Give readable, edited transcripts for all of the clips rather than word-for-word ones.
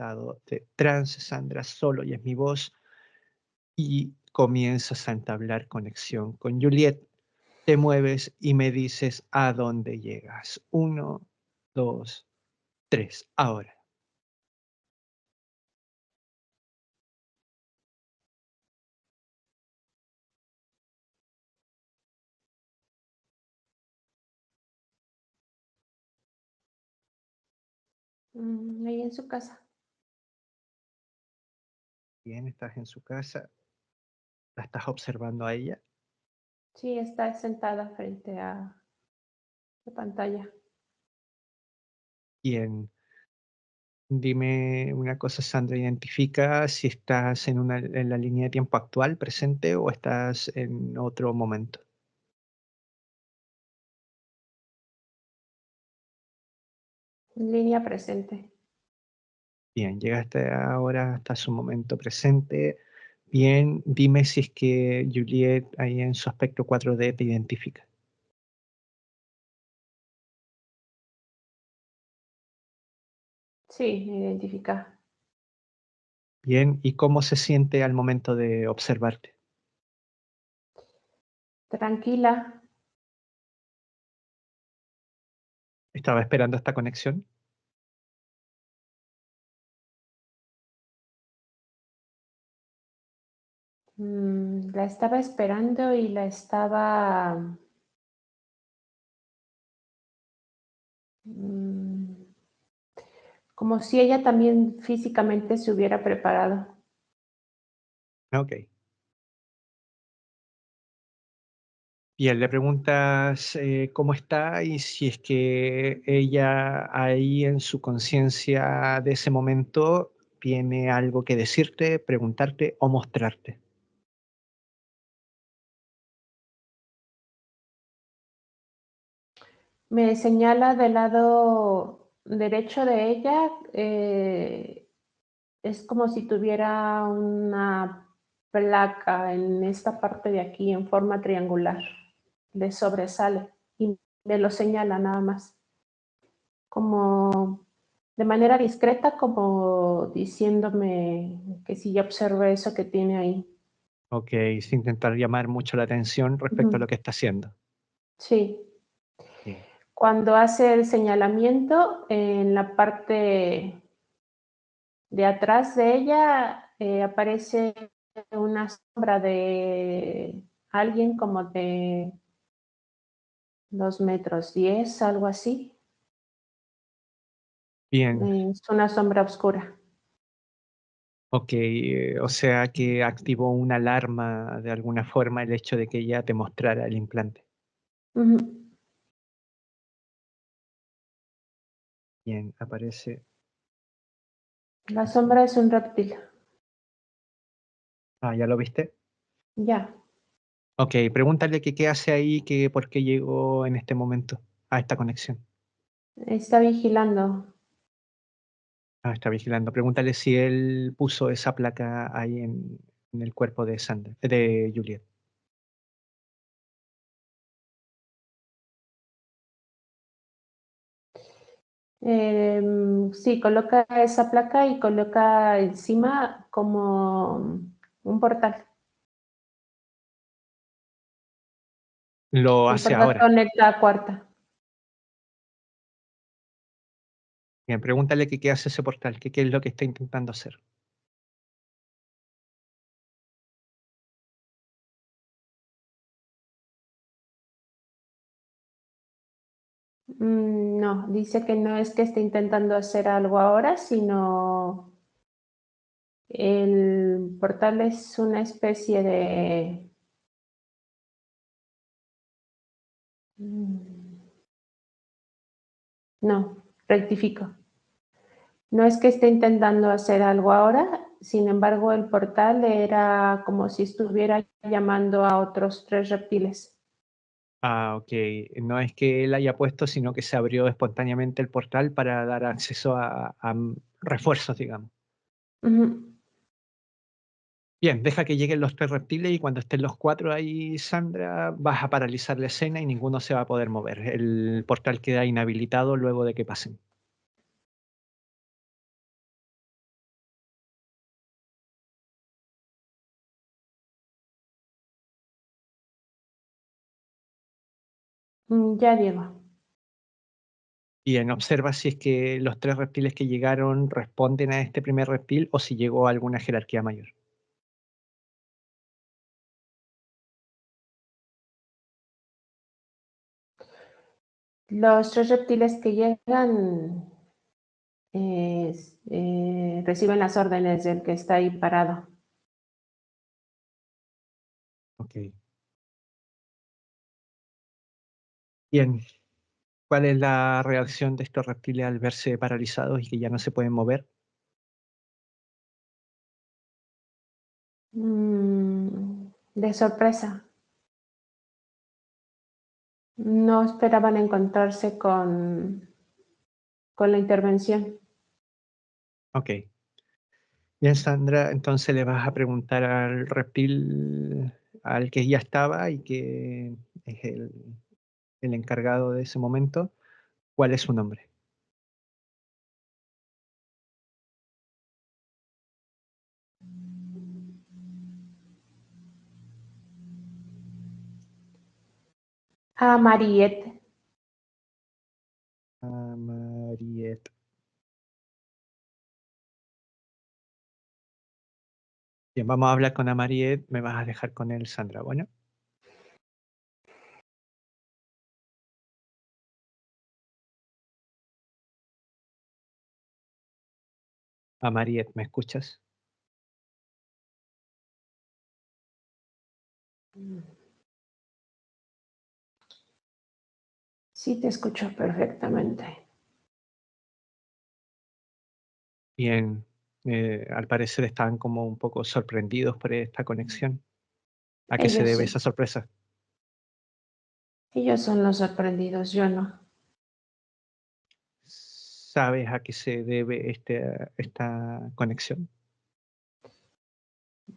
estado de trance, Sandra, solo y es mi voz, y comienzas a entablar conexión con Juliet. Te mueves y me dices a dónde llegas. Uno, dos, tres. Ahora. Ahí en su casa. Bien, estás en su casa. ¿La estás observando a ella? Sí, está sentada frente a la pantalla. Bien. Dime una cosa, Sandra, ¿identifica si estás en la línea de tiempo actual, presente, o estás en otro momento? Línea presente. Bien, llegaste ahora hasta su momento presente. Bien, dime si es que Juliet ahí en su aspecto 4D te identifica. Sí, me identifica. Bien, ¿y cómo se siente al momento de observarte? Tranquila. ¿Estaba esperando esta conexión? La estaba esperando y la estaba, mm, como si ella también físicamente se hubiera preparado. Ok. Bien, le preguntas cómo está y si es que ella ahí en su conciencia de ese momento tiene algo que decirte, preguntarte o mostrarte. Me señala del lado derecho de ella, es como si tuviera una placa en esta parte de aquí en forma triangular. Le sobresale y me lo señala nada más, como de manera discreta, como diciéndome que si ya observé eso que tiene ahí. Ok, sin intentar llamar mucho la atención respecto a lo Ujú. que está haciendo. Sí, Bien, cuando hace el señalamiento, en la parte de atrás de ella, aparece una sombra de alguien como de 2 metros 10, algo así. bien, Es una sombra oscura. ok, o sea que activó una alarma de alguna forma el hecho de que ella te mostrara el implante. Ujú. Bien, aparece La la sombra. sombra es un reptil. Ah, ¿ya lo viste? Ya, Ok, pregúntale que qué hace ahí, que por qué llegó en este momento a esta conexión. está vigilando. Ah, está vigilando. Pregúntale si él puso esa placa ahí en el cuerpo de Sandra, de Juliet. Sí, coloca esa placa y coloca encima como un portal. Lo El hace portal ahora. conecta a cuarta. Bien, pregúntale que qué hace ese portal, que qué es lo que está intentando hacer. No, dice que no es que esté intentando hacer algo ahora, sino el portal es una especie de... mm, No, rectifico. No es que esté intentando hacer algo ahora, sin embargo, el portal era como si estuviera llamando a otros 3 reptiles. Ah, ok. No es que él haya puesto, sino que se abrió espontáneamente el portal para dar acceso a refuerzos, digamos. Ujú. Bien, deja que lleguen los tres reptiles y cuando estén los cuatro ahí, Sandra, vas a paralizar la escena y ninguno se va a poder mover. El portal queda inhabilitado luego de que pasen. Ya, Diego. Bien, observa si es que los 3 reptiles que llegaron responden a este primer reptil o si llegó a alguna jerarquía mayor. Los 3 reptiles que llegan reciben las órdenes del que está ahí parado. Okey. Bien, ¿cuál es la reacción de estos reptiles al verse paralizados y que ya no se pueden mover? De sorpresa. No esperaban encontrarse con la intervención. Okey. Bien, Sandra, entonces le vas a preguntar al reptil al que ya estaba y que es el encargado de ese momento, ¿cuál es su nombre? A Mariette. Mariette. Bien, vamos a hablar con Amariet, me vas a dejar con él, Sandra, ¿bueno? Amariet, ¿me escuchas? Sí, te escucho perfectamente. Bien, al parecer estaban como un poco sorprendidos por esta conexión. ¿A qué se Ellos debe sí. esa sorpresa? Ellos son los sorprendidos, yo no. ¿Sabes a qué se debe esta conexión?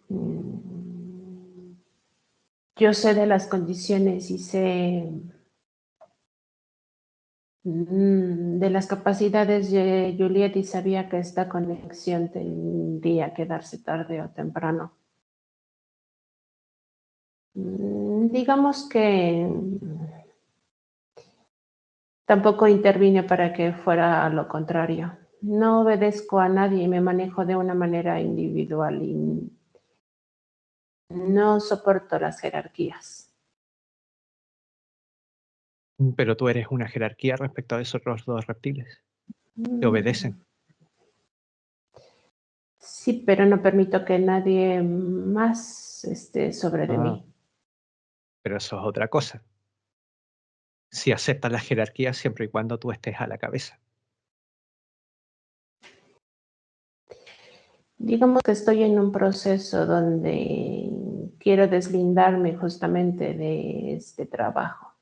Mm, Yo sé de las condiciones y sé de las capacidades de Juliet y sabía que esta conexión tendría que darse tarde o temprano. Digamos que tampoco intervine para que fuera lo contrario. No obedezco a nadie y me manejo de una manera individual y no soporto las jerarquías. Pero tú eres una jerarquía respecto a esos otros 2 reptiles, te Mm, obedecen. Sí, pero no permito que nadie más esté sobre de Ah, mí. pero eso es otra cosa. Si aceptas la jerarquía siempre y cuando tú estés a la cabeza. Digamos que estoy en un proceso donde quiero deslindarme justamente de este trabajo,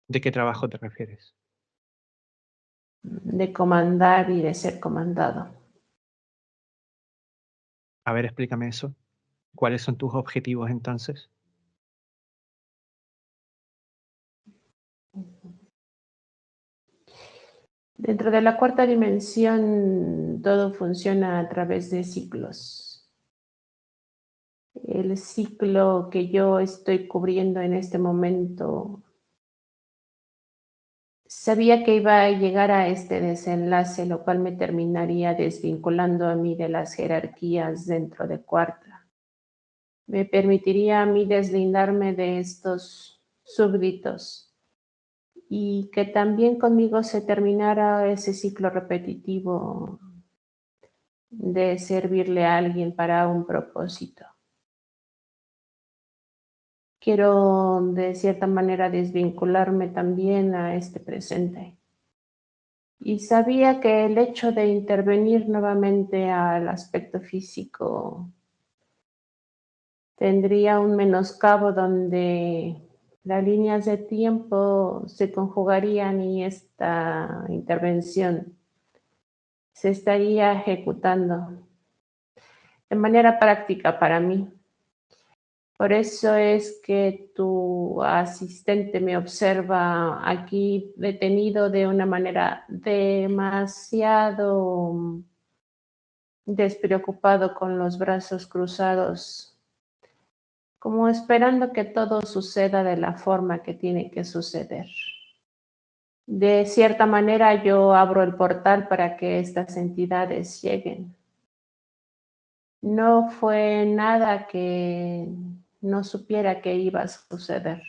¿De qué trabajo te refieres? de comandar y de ser comandado. A ver, explícame eso. ¿Cuáles son tus objetivos entonces? Dentro de la cuarta dimensión, todo funciona a través de ciclos. El ciclo que yo estoy cubriendo en este momento, sabía que iba a llegar a este desenlace, lo cual me terminaría desvinculando a mí de las jerarquías dentro de cuarta. Me permitiría a mí deslindarme de estos súbditos y que también conmigo se terminara ese ciclo repetitivo de servirle a alguien para un propósito. Quiero de cierta manera desvincularme también a este presente. Y sabía que el hecho de intervenir nuevamente al aspecto físico tendría un menoscabo donde las líneas de tiempo se conjugarían y esta intervención se estaría ejecutando de manera práctica para mí. Por eso es que tu asistente me observa aquí detenido de una manera demasiado despreocupado con los brazos cruzados, como esperando que todo suceda de la forma que tiene que suceder. De cierta manera, yo abro el portal para que estas entidades lleguen. No fue nada que no supiera que iba a suceder.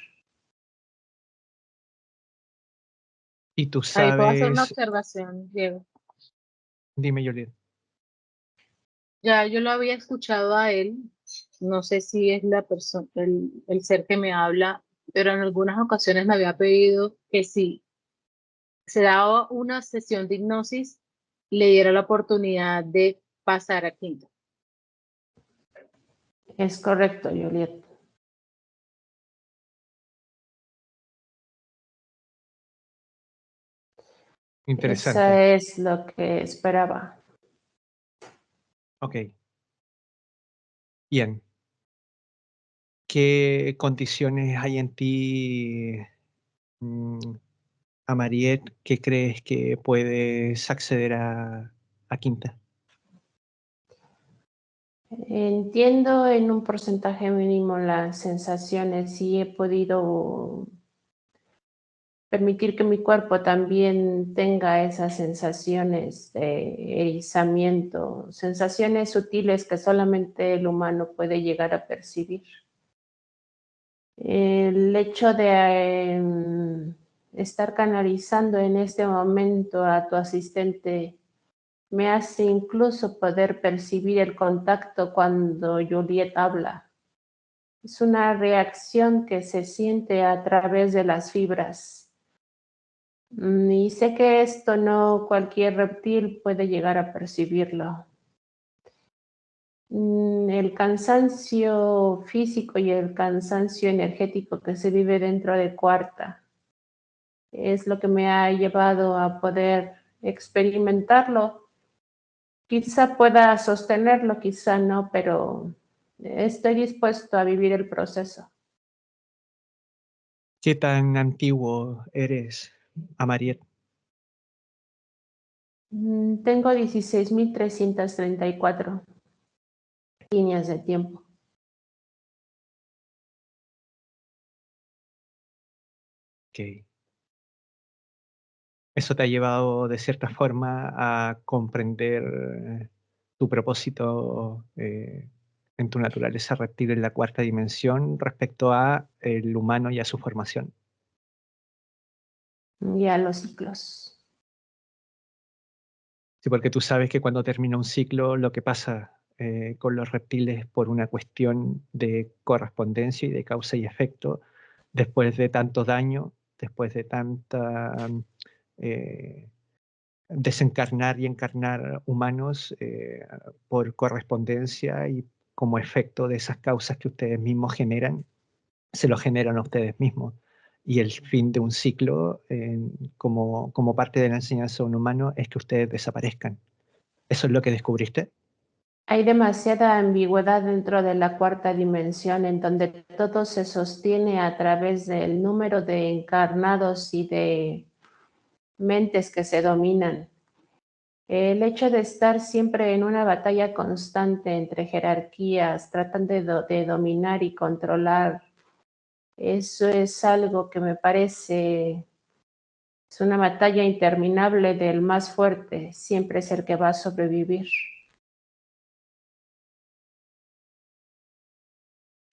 Y tú Ahí puedo hacer una sabes, observación, Diego. dime, Juliet. Ya yo lo había escuchado a él, no sé si es la persona, el ser que me habla, pero en algunas ocasiones me había pedido que si se daba una sesión de hipnosis, le diera la oportunidad de pasar a quinta. Es correcto, Juliet. Interesante. Eso es lo que esperaba. Ok. Bien. ¿Qué condiciones hay en ti, mm, Amariet, que crees que puedes acceder a quinta? Entiendo en un porcentaje mínimo las sensaciones y he podido permitir que mi cuerpo también tenga esas sensaciones de erizamiento, sensaciones sutiles que solamente el humano puede llegar a percibir. El hecho de estar canalizando en este momento a tu asistente me hace incluso poder percibir el contacto cuando Juliet habla. Es una reacción que se siente a través de las fibras. Y sé que esto no cualquier reptil puede llegar a percibirlo. El cansancio físico y el cansancio energético que se vive dentro de Cuarta es lo que me ha llevado a poder experimentarlo. Quizá pueda sostenerlo, quizá no, pero estoy dispuesto a vivir el proceso. ¿Qué tan antiguo eres, Amariet? Tengo 16.334 líneas de tiempo. Ok. Eso te ha llevado de cierta forma a comprender tu propósito en tu naturaleza reptil en la cuarta dimensión respecto a el humano y a su formación. Y a los ciclos. Sí, porque tú sabes que cuando termina un ciclo, lo que pasa con los reptiles por una cuestión de correspondencia y de causa y efecto, después de tanto daño, después de tanta eh, desencarnar y encarnar humanos por correspondencia y como efecto de esas causas que ustedes mismos generan, se lo generan a ustedes mismos. Y el fin de un ciclo, como parte de la enseñanza de un humano, es que ustedes desaparezcan. ¿Eso es lo que descubriste? Hay demasiada ambigüedad dentro de la cuarta dimensión en donde todo se sostiene a través del número de encarnados y de mentes que se dominan. El hecho de estar siempre en una batalla constante entre jerarquías, tratando de dominar y controlar, eso es algo que me parece, es una batalla interminable del más fuerte, siempre es el que va a sobrevivir.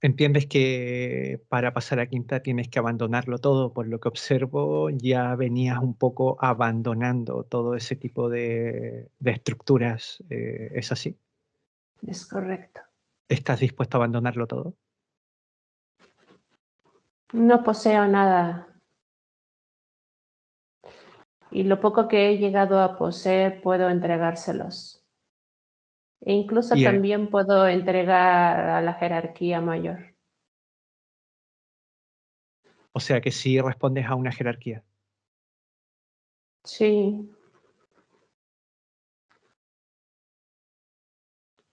Entiendes que para pasar a quinta tienes que abandonarlo todo, por lo que observo, ya venías un poco abandonando todo ese tipo de estructuras, ¿es así? Es correcto. ¿Estás dispuesto a abandonarlo todo? No poseo nada y lo poco que he llegado a poseer puedo entregárselos. E incluso Y, también puedo entregar a la jerarquía mayor. o sea que sí respondes a una jerarquía, Sí,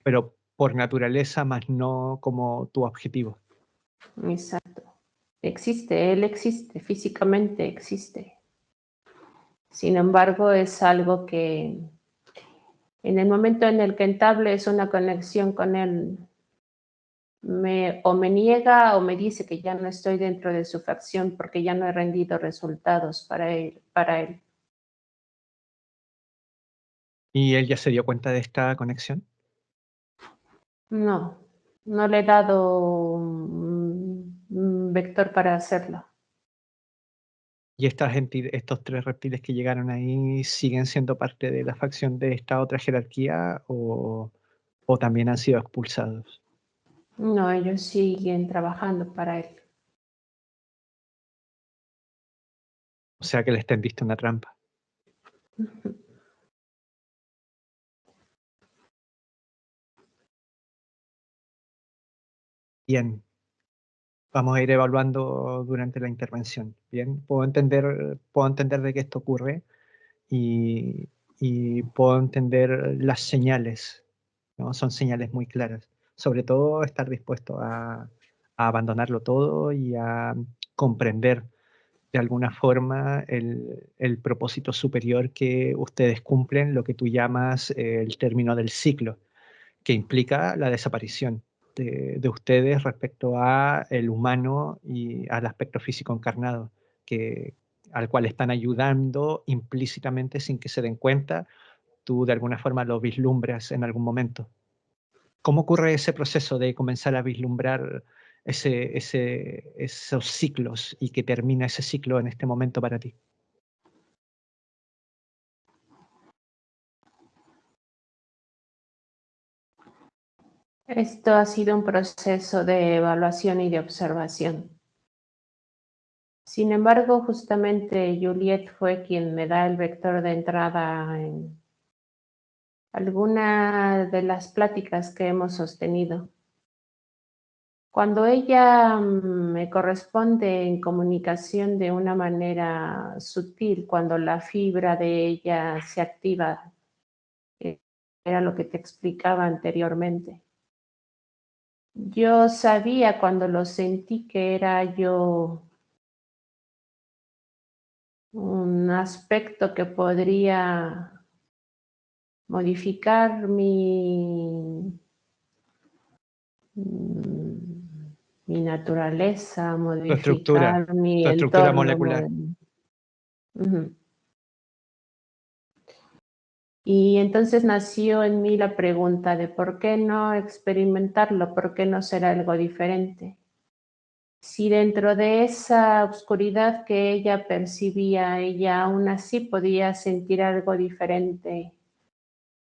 pero por naturaleza, más no como tu objetivo. exacto. Existe, él existe, físicamente existe. Sin embargo, es algo que en el momento en el que entables una conexión con él, o me niega o me dice que ya no estoy dentro de su facción porque ya no he rendido resultados para él. ¿Y él ya se dio cuenta de esta conexión? No, no le he dado un vector para hacerlo. ¿Y estos 3 reptiles que llegaron ahí siguen siendo parte de la facción de esta otra jerarquía o también han sido expulsados? No, ellos siguen trabajando para él. O sea que les tendiste una trampa. Bien, vamos a ir evaluando durante la intervención. Bien, puedo entender de qué esto ocurre y, puedo entender las señales, ¿no? Son señales muy claras. Sobre todo estar dispuesto a abandonarlo todo y a comprender de alguna forma el propósito superior que ustedes cumplen, lo que tú llamas el término del ciclo, que implica la desaparición de ustedes respecto a el humano y al aspecto físico encarnado, al cual están ayudando implícitamente sin que se den cuenta. Tú de alguna forma lo vislumbras en algún momento. ¿Cómo ocurre ese proceso de comenzar a vislumbrar esos ciclos y que termina ese ciclo en este momento para ti? Esto ha sido un proceso de evaluación y de observación. Sin embargo, justamente Juliet fue quien me da el vector de entrada en alguna de las pláticas que hemos sostenido. Cuando ella me corresponde en comunicación de una manera sutil, cuando la fibra de ella se activa, era lo que te explicaba anteriormente. Yo sabía cuando lo sentí que era yo un aspecto que podría modificar mi naturaleza, modificar mi Tu estructura entorno. molecular. Ujú. Y entonces nació en mí la pregunta de por qué no experimentarlo, por qué no ser algo diferente. Si dentro de esa oscuridad que ella percibía, ella aún así podía sentir algo diferente.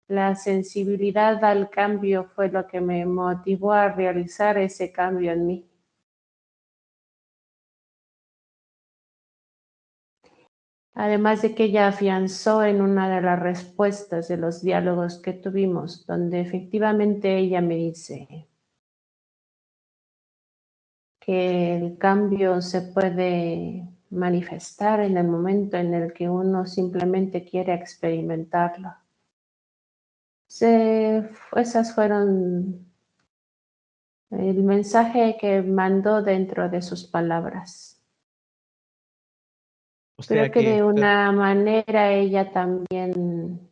La sensibilidad al cambio fue lo que me motivó a realizar ese cambio en mí. Además de que ella afianzó en una de las respuestas de los diálogos que tuvimos, donde efectivamente ella me dice que el cambio se puede manifestar en el momento en el que uno simplemente quiere experimentarlo. Esas fueron el mensaje que mandó dentro de sus palabras. O sea Creo que que de una manera ella también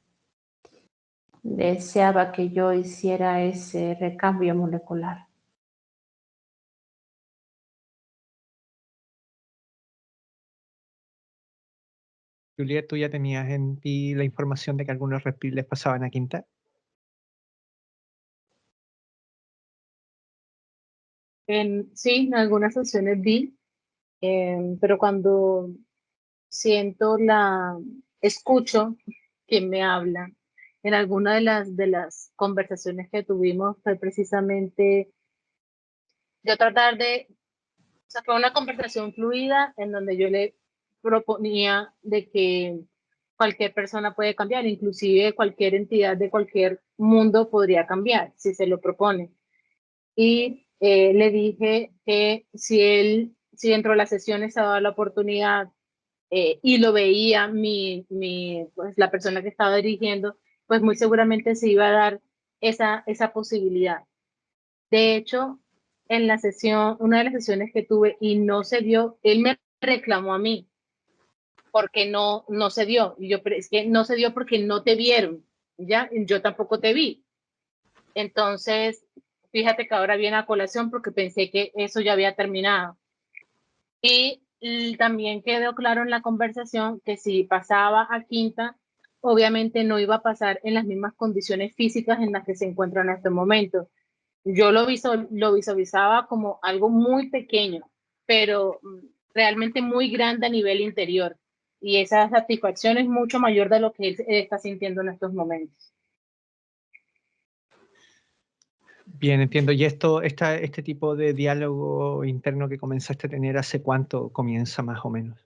deseaba que yo hiciera ese recambio molecular. Juliet, ¿tú ya tenías en ti la información de que algunos reptiles pasaban a quinta? Sí, en algunas sesiones vi, pero cuando escucho quien me habla, en alguna de las conversaciones que tuvimos fue precisamente yo tratar o sea, fue una conversación fluida en donde yo le proponía de que cualquier persona puede cambiar, inclusive cualquier entidad de cualquier mundo podría cambiar si se lo propone. Y le dije que si dentro de la sesión estaba la oportunidad y lo veía pues, la persona que estaba dirigiendo, pues muy seguramente se iba a dar esa posibilidad. De hecho, en la sesión, una de las sesiones que tuve y no se dio, él me reclamó a mí porque no se dio. Y yo, pero es que no se dio porque no te vieron, ¿ya? Yo tampoco te vi. Entonces, fíjate que ahora viene a colación porque pensé que eso ya había terminado. Y también quedó claro en la conversación que si pasaba a quinta, obviamente no iba a pasar en las mismas condiciones físicas en las que se encuentra en este momento. Yo lo visualizaba como algo muy pequeño, pero realmente muy grande a nivel interior. Y esa satisfacción es mucho mayor de lo que él está sintiendo en estos momentos. Bien, entiendo. ¿Y este tipo de diálogo interno que comenzaste a tener, hace cuánto comienza más o menos?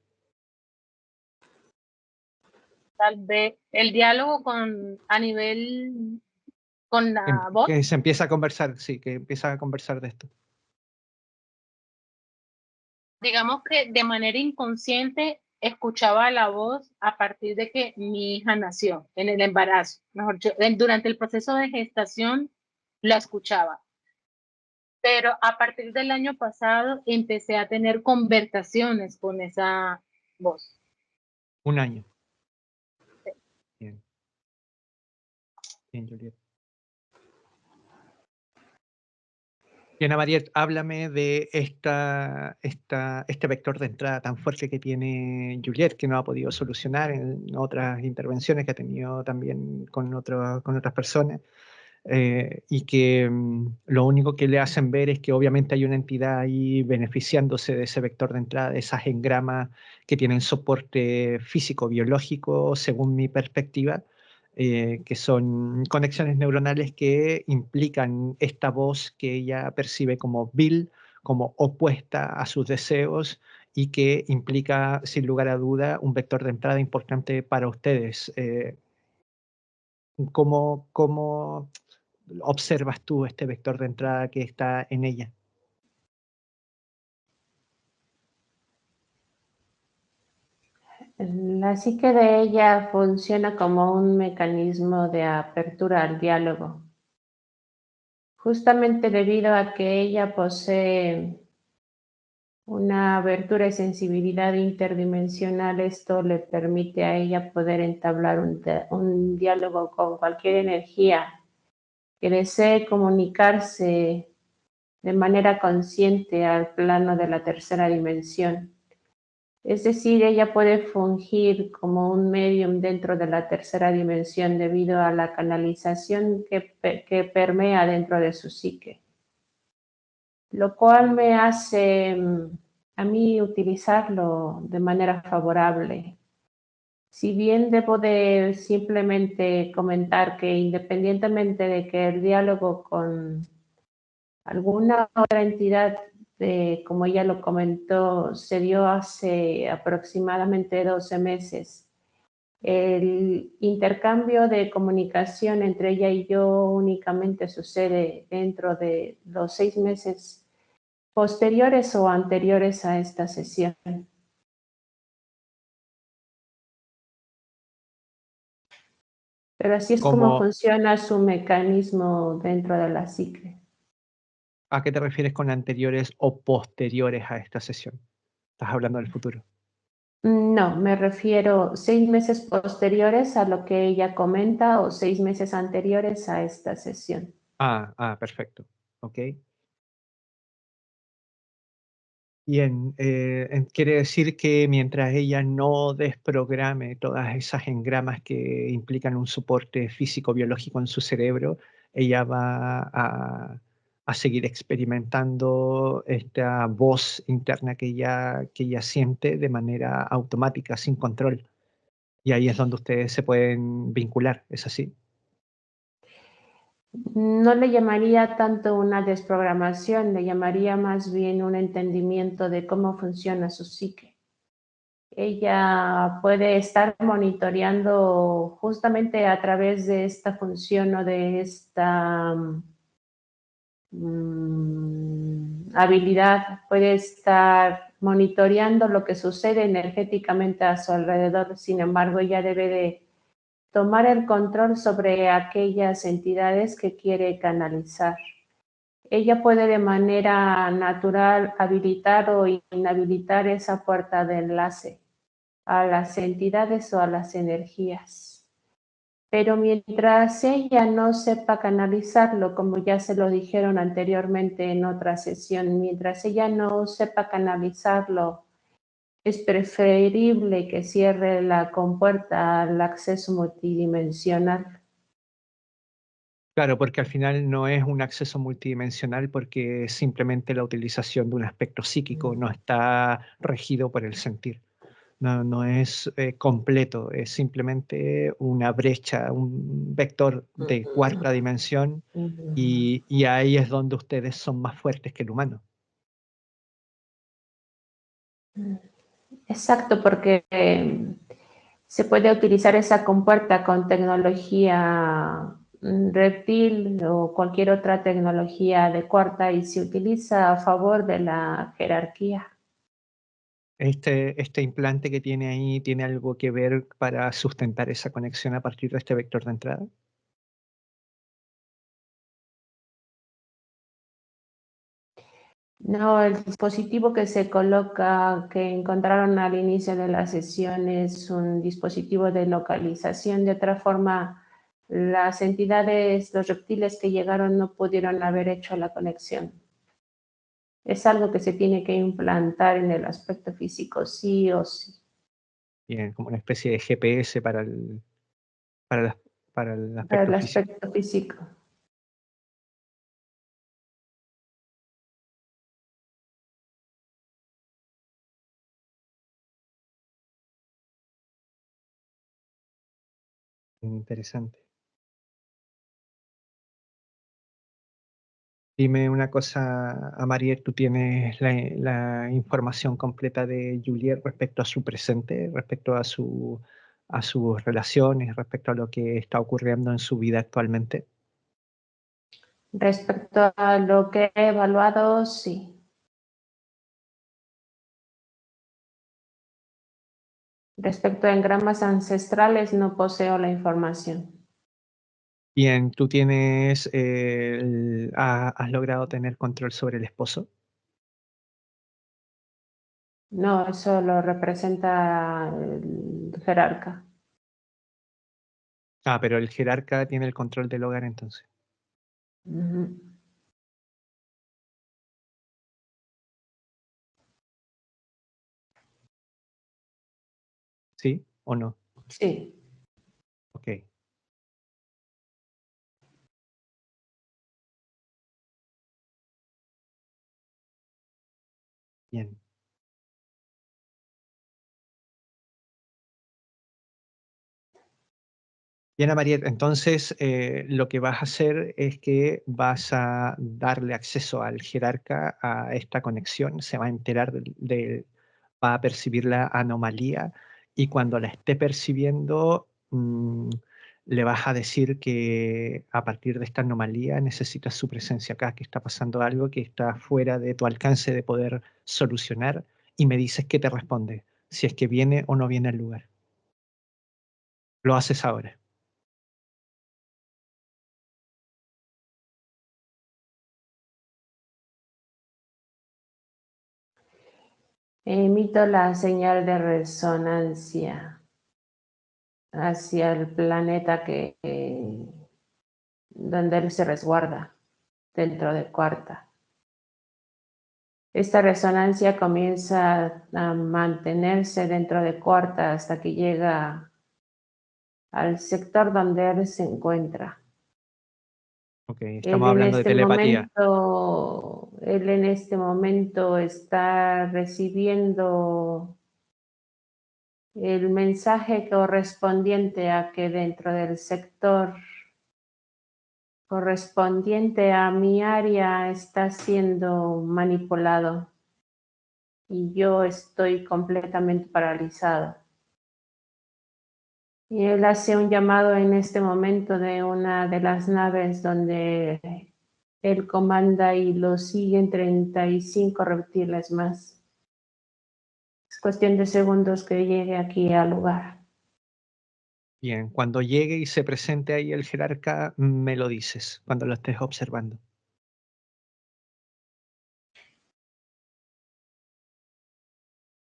Tal vez el diálogo a nivel con la voz, Que se empieza a conversar, sí, que empieza a conversar de esto. digamos que de manera inconsciente escuchaba la voz a partir de que mi hija nació, en el embarazo. Mejor dicho, durante el proceso de gestación la escuchaba. Pero a partir del año pasado empecé a tener conversaciones con esa voz. Un año. Bien. Bien, Juliet. Bien, Mariet, háblame de este vector de entrada tan fuerte que tiene Juliet, que no ha podido solucionar en otras intervenciones que ha tenido también con otras personas, y que lo único que le hacen ver es que obviamente hay una entidad ahí beneficiándose de ese vector de entrada, de esas engramas que tienen soporte físico, biológico, según mi perspectiva, que son conexiones neuronales que implican esta voz que ella percibe como vil, como opuesta a sus deseos, y que implica, sin lugar a duda, un vector de entrada importante para ustedes. ¿Cómo observas tú este vector de entrada que está en ella? La psique de ella funciona como un mecanismo de apertura al diálogo, justamente debido a que ella posee una abertura y sensibilidad interdimensional. Esto le permite a ella poder entablar un diálogo con cualquier energía que desee comunicarse de manera consciente al plano de la tercera dimensión. Es decir, ella puede fungir como un medium dentro de la tercera dimensión debido a la canalización que permea dentro de su psique, lo cual me hace a mí utilizarlo de manera favorable. Si bien debo de simplemente comentar que independientemente de que el diálogo con alguna otra entidad, como ella lo comentó, se dio hace aproximadamente 12 meses, el intercambio de comunicación entre ella y yo únicamente sucede dentro de los 6 meses posteriores o anteriores a esta sesión. Pero así es como funciona su mecanismo dentro de la psique. ¿A qué te refieres con anteriores o posteriores a esta sesión? ¿Estás hablando del futuro? No, me refiero 6 meses posteriores a lo que ella comenta o 6 meses anteriores a esta sesión. Perfecto. Ok. Bien, quiere decir que mientras ella no desprograme todas esas engramas que implican un soporte físico-biológico en su cerebro, ella va a seguir experimentando esta voz interna que ella siente de manera automática, sin control. Y ahí es donde ustedes se pueden vincular, ¿es así? No le llamaría tanto una desprogramación, le llamaría más bien un entendimiento de cómo funciona su psique. Ella puede estar monitoreando justamente a través de esta función o de esta habilidad, puede estar monitoreando lo que sucede energéticamente a su alrededor. Sin embargo, ella debe de tomar el control sobre aquellas entidades que quiere canalizar. Ella puede de manera natural habilitar o inhabilitar esa puerta de enlace a las entidades o a las energías. Pero mientras ella no sepa canalizarlo, como ya se lo dijeron anteriormente en otra sesión, mientras ella no sepa canalizarlo, es preferible que cierre la compuerta al acceso multidimensional. Claro, porque al final no es un acceso multidimensional porque es simplemente la utilización de un aspecto psíquico, no está regido por el sentir. No, no es completo, es simplemente una brecha, un vector de cuarta dimensión y ahí es donde ustedes son más fuertes que el humano. Exacto, porque se puede utilizar esa compuerta con tecnología reptil o cualquier otra tecnología de cuarta y se utiliza a favor de la jerarquía. Este implante que tiene ahí tiene algo que ver para sustentar esa conexión a partir de este vector de entrada. No, el dispositivo que se coloca, que encontraron al inicio de la sesión, es un dispositivo de localización. De otra forma, las entidades, los reptiles que llegaron no pudieron haber hecho la conexión. Es algo que se tiene que implantar en el aspecto físico, sí o sí. Bien, como una especie de GPS para para las- para el Para aspecto el físico. aspecto físico. Interesante. Dime una cosa, Amariel, ¿tú tienes la información completa de Juliet respecto a su presente, respecto a a sus relaciones, respecto a lo que está ocurriendo en su vida actualmente? Respecto a lo que he evaluado, sí. Respecto a engramas ancestrales, no poseo la información. Bien, ¿tú tienes, has logrado tener control sobre el esposo? No, eso lo representa el jerarca. Ah, pero el jerarca tiene el control del hogar entonces. Ujú. ¿Sí o no? Sí. Ok, bien. Bien, Mariette, entonces lo que vas a hacer es que vas a darle acceso al jerarca a esta conexión, se va a enterar va a percibir la anomalía y cuando la esté percibiendo le vas a decir que a partir de esta anomalía necesitas su presencia acá, que está pasando algo que está fuera de tu alcance de poder solucionar y me dices qué te responde, si es que viene o no viene al lugar. Lo haces ahora. Emito la señal de resonancia hacia el planeta donde él se resguarda, dentro de cuarta. Esta resonancia comienza a mantenerse dentro de cuarta hasta que llega al sector donde él se encuentra. Ok, estamos hablando de telepatía. Él en este momento está recibiendo el mensaje correspondiente a que dentro del sector correspondiente a mi área está siendo manipulado y yo estoy completamente paralizado. Y él hace un llamado en este momento de una de las naves donde él comanda y lo siguen 35 reptiles más. Es cuestión de segundos que llegue aquí al lugar. Bien, cuando llegue y se presente ahí el jerarca, me lo dices, cuando lo estés observando.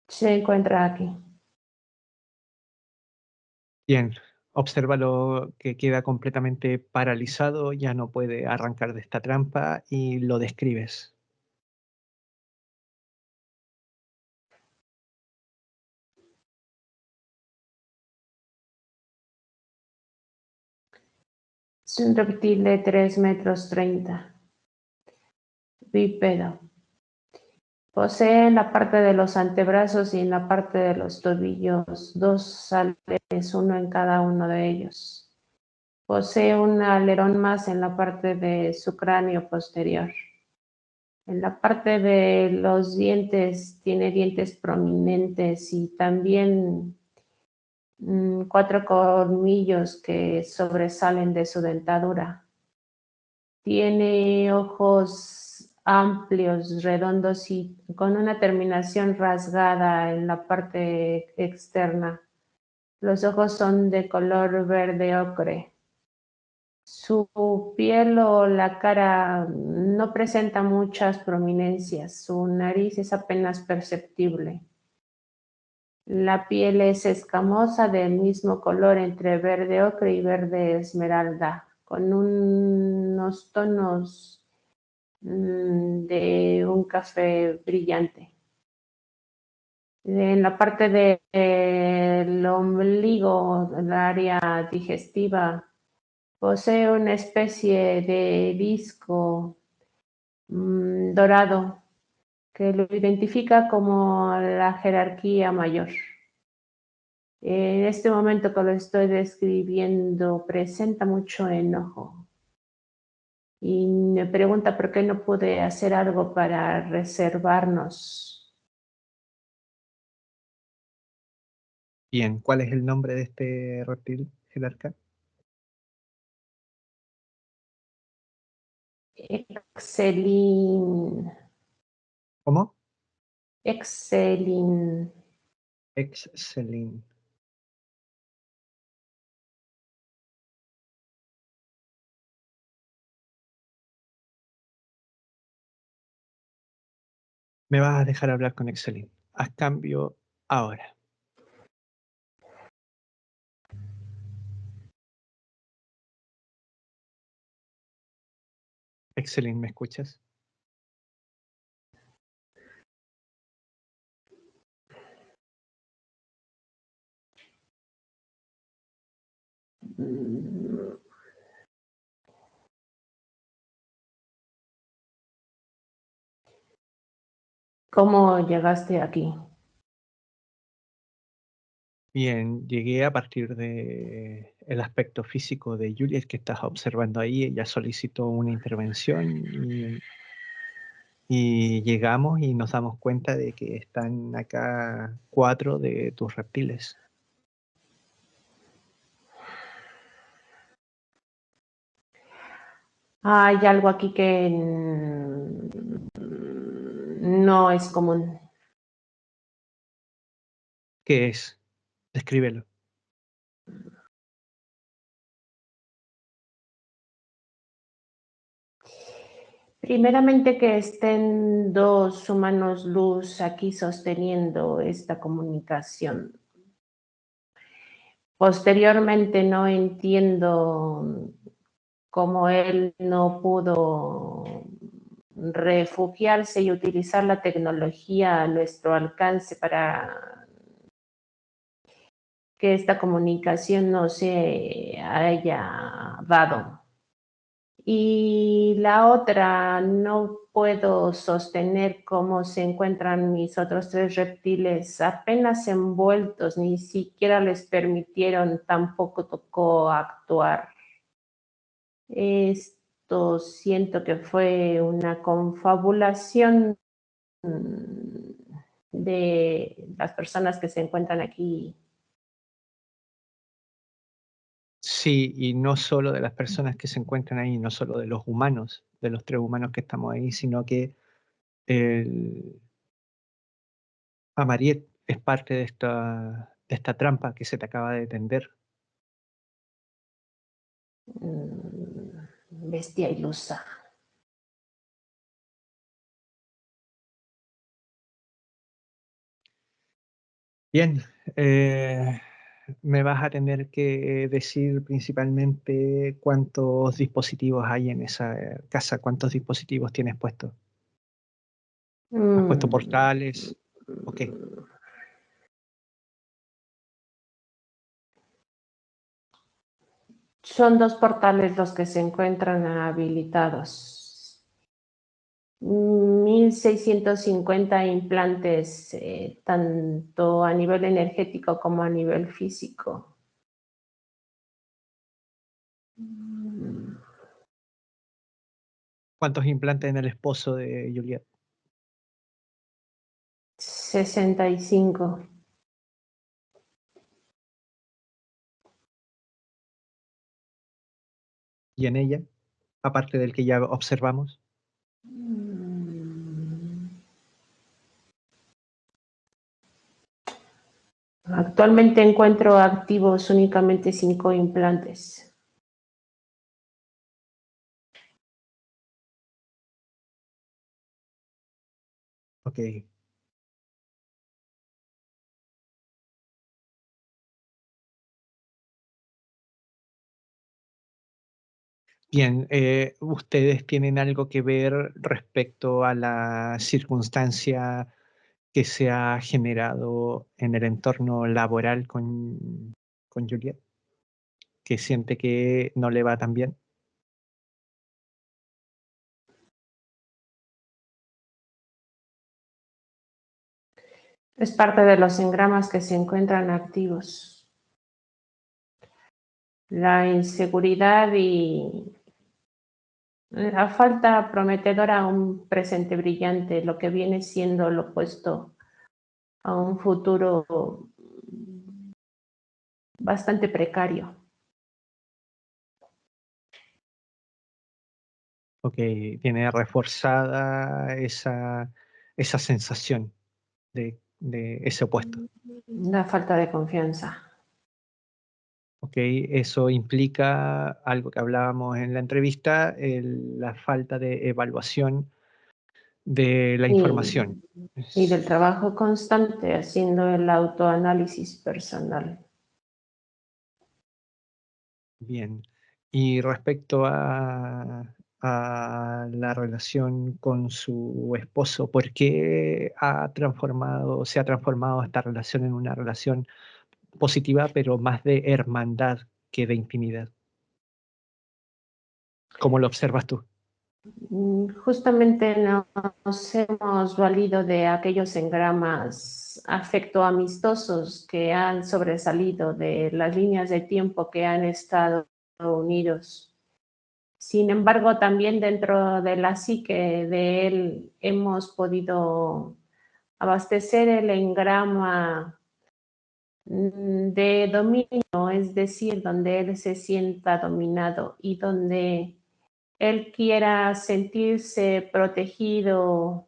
Se encuentra aquí. Bien, Obsérvalo que queda completamente paralizado, ya no puede arrancar de esta trampa y lo describes. Es un reptil de 3,30 metros, bípedo. Posee en la parte de los antebrazos y en la parte de los tobillos 2 alerones, uno en cada uno de ellos. Posee un alerón más en la parte de su cráneo posterior. En la parte de los dientes tiene dientes prominentes y también 4 colmillos que sobresalen de su dentadura. Tiene ojos amplios, redondos y con una terminación rasgada en la parte externa. Los ojos son de color verde ocre. Su piel o la cara no presenta muchas prominencias. Su nariz es apenas perceptible. La piel es escamosa del mismo color entre verde ocre y verde esmeralda, con unos tonos de un café brillante. En la parte del ombligo, el área digestiva, posee una especie de disco dorado que lo identifica como la jerarquía mayor. En este momento que lo estoy describiendo, presenta mucho enojo y me pregunta por qué no pude hacer algo para reservarnos. Bien, ¿cuál es el nombre de este reptil, jerarca? Excelin. ¿Cómo? Excelin. Excelin. Me vas a dejar hablar con Excelin. Haz cambio ahora. Excelin, ¿me escuchas? ¿Cómo llegaste aquí? Bien, llegué a partir de el aspecto físico de Juliet que estás observando ahí. Ella solicitó una intervención y llegamos y nos damos cuenta de que están acá 4 de tus reptiles. Hay algo aquí que no es común. ¿Qué es? Descríbelo. Primeramente que estén 2 humanos luz aquí sosteniendo esta comunicación. Posteriormente no entiendo cómo él no pudo refugiarse y utilizar la tecnología a nuestro alcance para que esta comunicación no se haya dado. Y la otra, no puedo sostener cómo se encuentran mis otros 3 reptiles, apenas envueltos, ni siquiera les permitieron, tampoco tocó actuar. Esto siento que fue una confabulación de las personas que se encuentran aquí. Sí, y no solo de las personas que se encuentran ahí, no solo de los humanos, de los 3 humanos que estamos ahí, sino que el Amariet es parte de esta trampa que se te acaba de tender. Bestia ilusa. Bien, me vas a tener que decir principalmente cuántos dispositivos hay en esa casa, cuántos dispositivos tienes puestos. ¿Has puesto portales? Ok. Son 2 portales los que se encuentran habilitados. 1,650 implantes, tanto a nivel energético como a nivel físico. ¿Cuántos implantes en el esposo de Juliet? 65. ¿Y en ella? Aparte del que ya observamos. Actualmente encuentro activos únicamente 5 implantes. Ok. Bien, ¿ustedes tienen algo que ver respecto a la circunstancia que se ha generado en el entorno laboral con Juliet? ¿Que siente que no le va tan bien? Es parte de los engramas que se encuentran activos. La inseguridad y la falta prometedora a un presente brillante, lo que viene siendo lo opuesto a un futuro bastante precario. Ok, tiene reforzada esa sensación de ese opuesto. La falta de confianza. Ok, eso implica algo que hablábamos en la entrevista, la falta de evaluación de la información. Y del trabajo constante haciendo el autoanálisis personal. Bien. Y respecto a la relación con su esposo, ¿por qué se ha transformado esta relación en una relación positiva, pero más de hermandad que de intimidad? ¿Cómo lo observas tú? Justamente nos hemos valido de aquellos engramas afecto-amistosos que han sobresalido de las líneas de tiempo que han estado unidos. Sin embargo, también dentro de la psique de él hemos podido abastecer el engrama de dominio, es decir, donde él se sienta dominado y donde él quiera sentirse protegido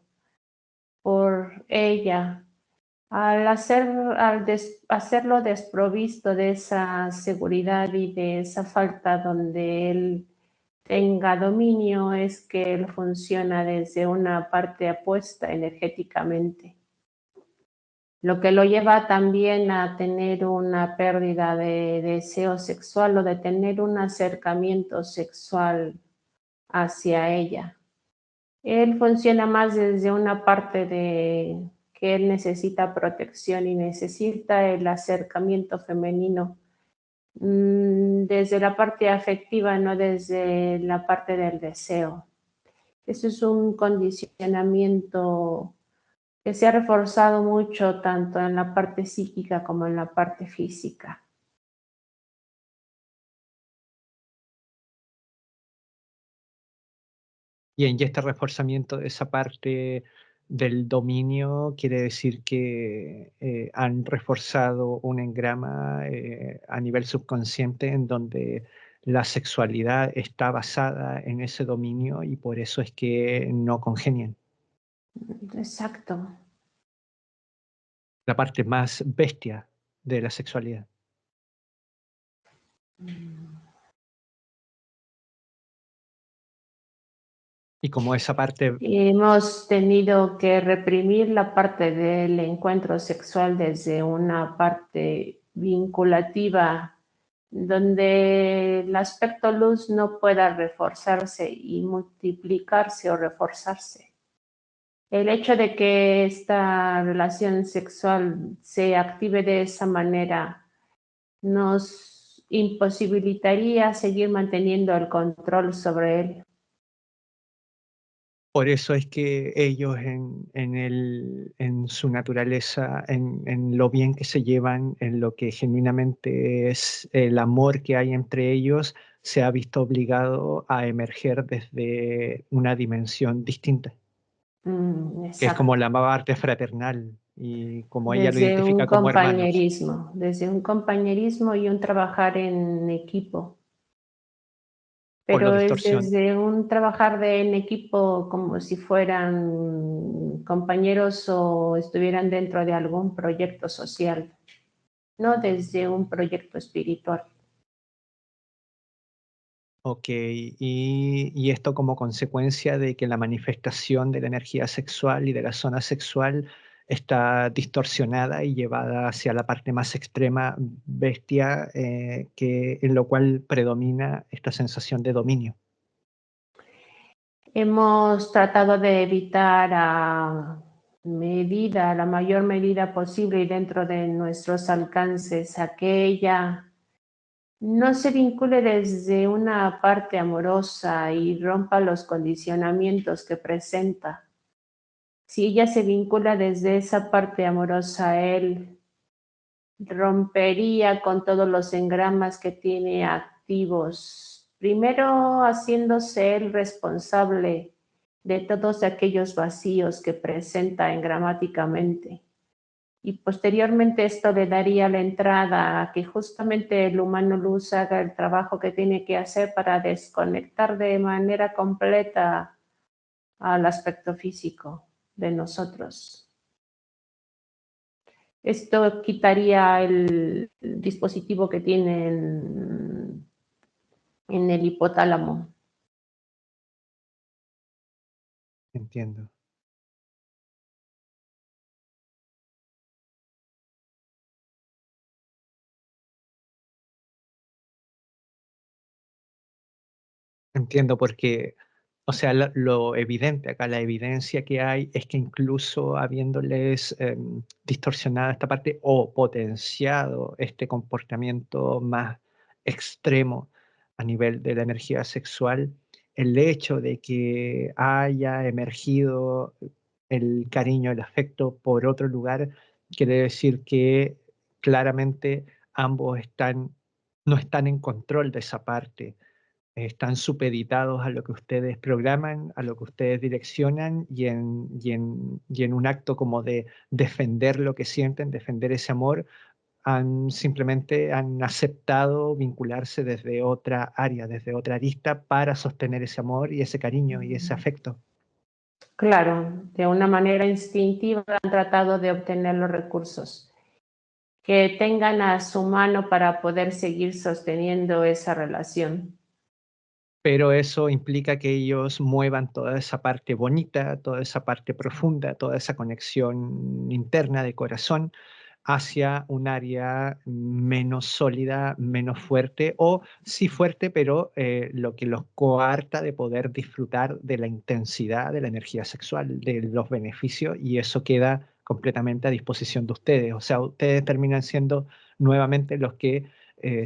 por ella. Al hacerlo desprovisto de esa seguridad y de esa falta donde él tenga dominio, es que él funciona desde una parte apuesta energéticamente, lo que lo lleva también a tener una pérdida de deseo sexual o de tener un acercamiento sexual hacia ella. Él funciona más desde una parte de que él necesita protección y necesita el acercamiento femenino, desde la parte afectiva, no desde la parte del deseo. Eso es un condicionamiento que se ha reforzado mucho tanto en la parte psíquica como en la parte física. Bien, y este reforzamiento de esa parte del dominio quiere decir que han reforzado un engrama a nivel subconsciente en donde la sexualidad está basada en ese dominio y por eso es que no congenian. Exacto. La parte más bestia de la sexualidad. Y como esa parte, Hemos tenido que reprimir la parte del encuentro sexual desde una parte vinculativa, donde el aspecto luz no pueda reforzarse y multiplicarse o reforzarse. El hecho de que esta relación sexual se active de esa manera nos imposibilitaría seguir manteniendo el control sobre él. Por eso es que ellos en su naturaleza, en lo bien que se llevan, en lo que genuinamente es el amor que hay entre ellos, se ha visto obligado a emerger desde una dimensión distinta, que es como Exacto. la parte fraternal y como ella lo identifica como hermanos Desde un compañerismo y un trabajar en equipo. o lo Pero es distorsiona. desde un trabajar en equipo como si fueran compañeros o estuvieran dentro de algún proyecto social, no desde un proyecto espiritual. Ok, y esto como consecuencia de que la manifestación de la energía sexual y de la zona sexual está distorsionada y llevada hacia la parte más extrema, bestia, en lo cual predomina esta sensación de dominio. Hemos tratado de evitar la mayor medida posible y dentro de nuestros alcances, aquella no se vincule desde una parte amorosa y rompa los condicionamientos que presenta. Si ella se vincula desde esa parte amorosa, él rompería con todos los engramas que tiene activos, primero haciéndose él responsable de todos aquellos vacíos que presenta engramáticamente. Y posteriormente esto le daría la entrada a que justamente el humano luz haga el trabajo que tiene que hacer para desconectar de manera completa al aspecto físico de nosotros. Esto quitaría el dispositivo que tiene en el hipotálamo. Entiendo. Entiendo porque, o sea, lo evidente acá, la evidencia que hay es que incluso habiéndoles distorsionado esta parte o potenciado este comportamiento más extremo a nivel de la energía sexual, el hecho de que haya emergido el cariño, el afecto por otro lugar, quiere decir que claramente ambos no están en control de esa parte, están supeditados a lo que ustedes programan, a lo que ustedes direccionan y en un acto como de defender lo que sienten, defender ese amor, simplemente han aceptado vincularse desde otra área, desde otra arista para sostener ese amor y ese cariño y ese afecto. Claro, de una manera instintiva han tratado de obtener los recursos que tengan a su mano para poder seguir sosteniendo esa relación. Pero eso implica que ellos muevan toda esa parte bonita, toda esa parte profunda, toda esa conexión interna de corazón hacia un área menos sólida, menos fuerte, o sí fuerte, pero lo que los coarta de poder disfrutar de la intensidad de la energía sexual, de los beneficios, y eso queda completamente a disposición de ustedes. O sea, ustedes terminan siendo nuevamente los que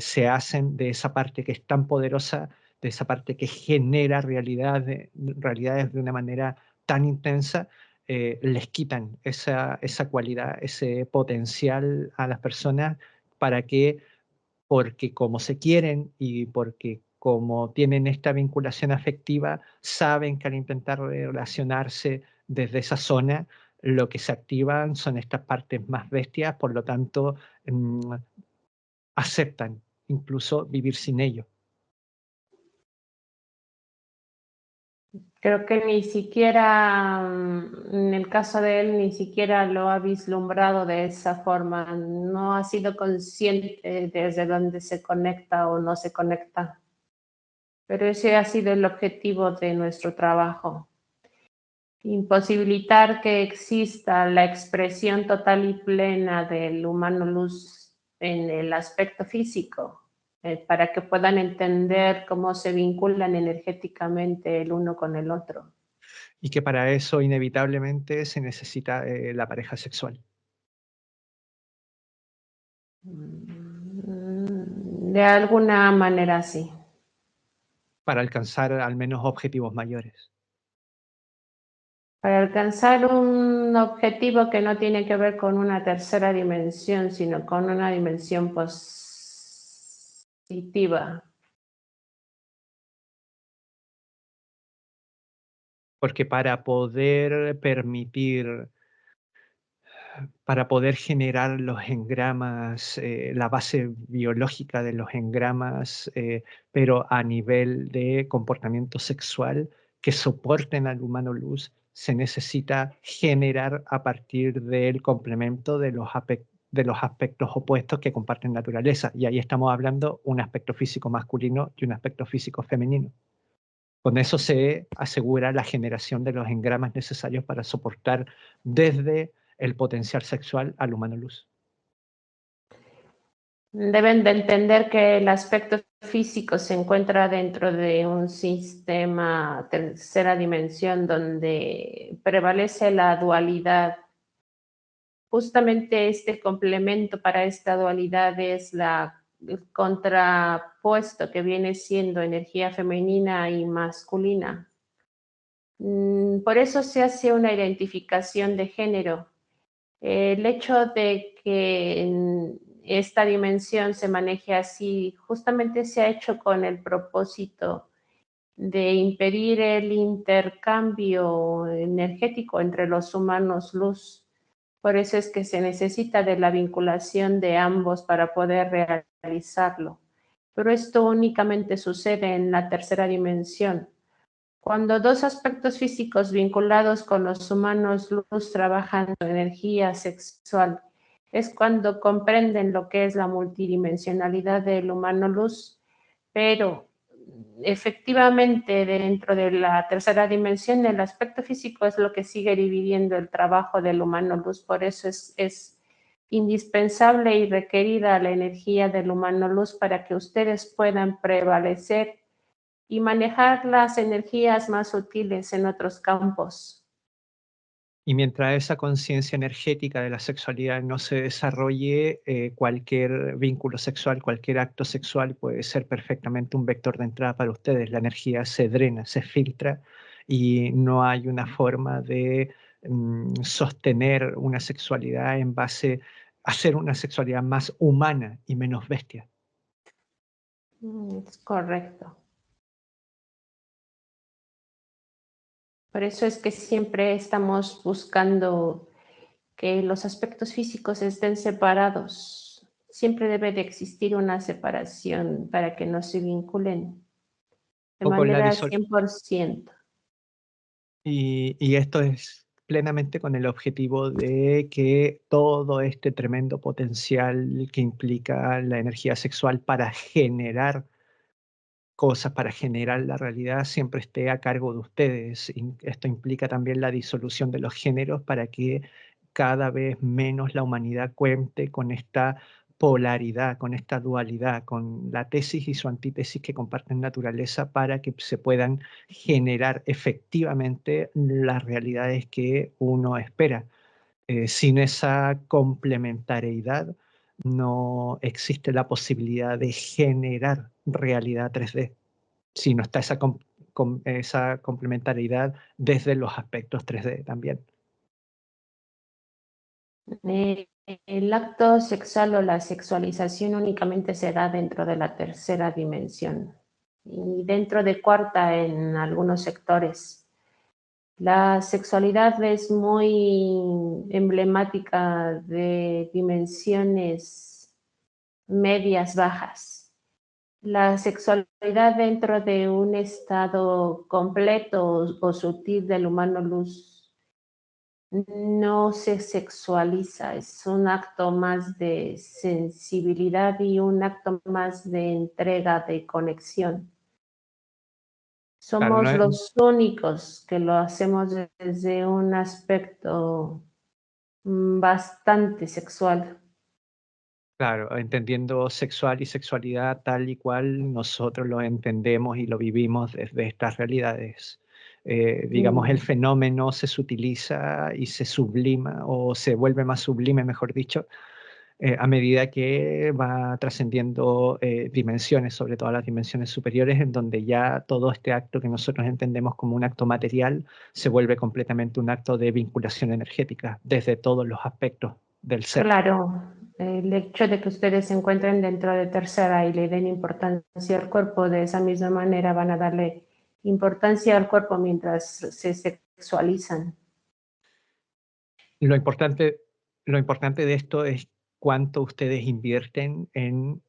se hacen de esa parte que es tan poderosa, de esa parte que genera realidades de una manera tan intensa, les quitan esa cualidad, ese potencial a las personas para que, porque como se quieren y porque como tienen esta vinculación afectiva, saben que al intentar relacionarse desde esa zona, lo que se activan son estas partes más bestias, por lo tanto, aceptan incluso vivir sin ello. Creo que ni siquiera, en el caso de él, ni siquiera lo ha vislumbrado de esa forma. No ha sido consciente desde dónde se conecta o no se conecta. Pero ese ha sido el objetivo de nuestro trabajo. Imposibilitar que exista la expresión total y plena del humano luz en el aspecto físico, para que puedan entender cómo se vinculan energéticamente el uno con el otro. Y que para eso inevitablemente se necesita la pareja sexual. De alguna manera sí. Para alcanzar al menos objetivos mayores. Para alcanzar un objetivo que no tiene que ver con una tercera dimensión, sino con una dimensión positiva. Porque para poder generar los engramas, la base biológica de los engramas, pero a nivel de comportamiento sexual que soporten al humano luz, se necesita generar a partir del complemento de los aspectos opuestos que comparten naturaleza. Y ahí estamos hablando un aspecto físico masculino y un aspecto físico femenino. Con eso se asegura la generación de los engramas necesarios para soportar desde el potencial sexual al humano luz. Deben de entender que el aspecto físico se encuentra dentro de un sistema tercera dimensión donde prevalece la dualidad. Justamente este complemento para esta dualidad es el contrapuesto que viene siendo energía femenina y masculina. Por eso se hace una identificación de género. El hecho de que esta dimensión se maneje así justamente se ha hecho con el propósito de impedir el intercambio energético entre los humanos luz. Por eso es que se necesita de la vinculación de ambos para poder realizarlo. Pero esto únicamente sucede en la tercera dimensión. Cuando dos aspectos físicos vinculados con los humanos luz trabajan su energía sexual, es cuando comprenden lo que es la multidimensionalidad del humano luz, pero efectivamente dentro de la tercera dimensión el aspecto físico es lo que sigue dividiendo el trabajo del humano luz, por eso es indispensable y requerida la energía del humano luz para que ustedes puedan prevalecer y manejar las energías más sutiles en otros campos. Y mientras esa conciencia energética de la sexualidad no se desarrolle, cualquier vínculo sexual, cualquier acto sexual puede ser perfectamente un vector de entrada para ustedes. La energía se drena, se filtra y no hay una forma de sostener una sexualidad en base a ser una sexualidad más humana y menos bestia. Es correcto. Por eso es que siempre estamos buscando que los aspectos físicos estén separados. Siempre debe de existir una separación para que no se vinculen de O con la manera disol- 100%. y esto es plenamente con el objetivo de que todo este tremendo potencial que implica la energía sexual para generar cosas, para generar la realidad, siempre esté a cargo de ustedes. Esto implica también la disolución de los géneros para que cada vez menos la humanidad cuente con esta polaridad, con esta dualidad, con la tesis y su antítesis que comparten naturaleza para que se puedan generar efectivamente las realidades que uno espera. Sin esa complementariedad no existe la posibilidad de generar realidad 3D, si no está esa complementariedad desde los aspectos 3D también. El acto sexual o la sexualización únicamente se da dentro de la tercera dimensión y dentro de cuarta en algunos sectores. La sexualidad es muy emblemática de dimensiones medias bajas. La sexualidad dentro de un estado completo o sutil del humano luz no se sexualiza, es un acto más de sensibilidad y un acto más de entrega, de conexión. Claro, Somos los únicos que lo hacemos desde un aspecto bastante sexual. Claro, entendiendo sexual y sexualidad tal y cual nosotros lo entendemos y lo vivimos desde estas realidades. Digamos, el Mm, fenómeno se sutiliza y se sublima o se vuelve más sublime, mejor dicho, a medida que va trascendiendo dimensiones, sobre todo las dimensiones superiores, en donde ya todo este acto que nosotros entendemos como un acto material se vuelve completamente un acto de vinculación energética desde todos los aspectos del ser. claro, el hecho de que ustedes se encuentren dentro de tercera y le den importancia al cuerpo, de esa misma manera van a darle importancia al cuerpo mientras se sexualizan. Lo importante, lo importante de esto es cuánto ustedes invierten en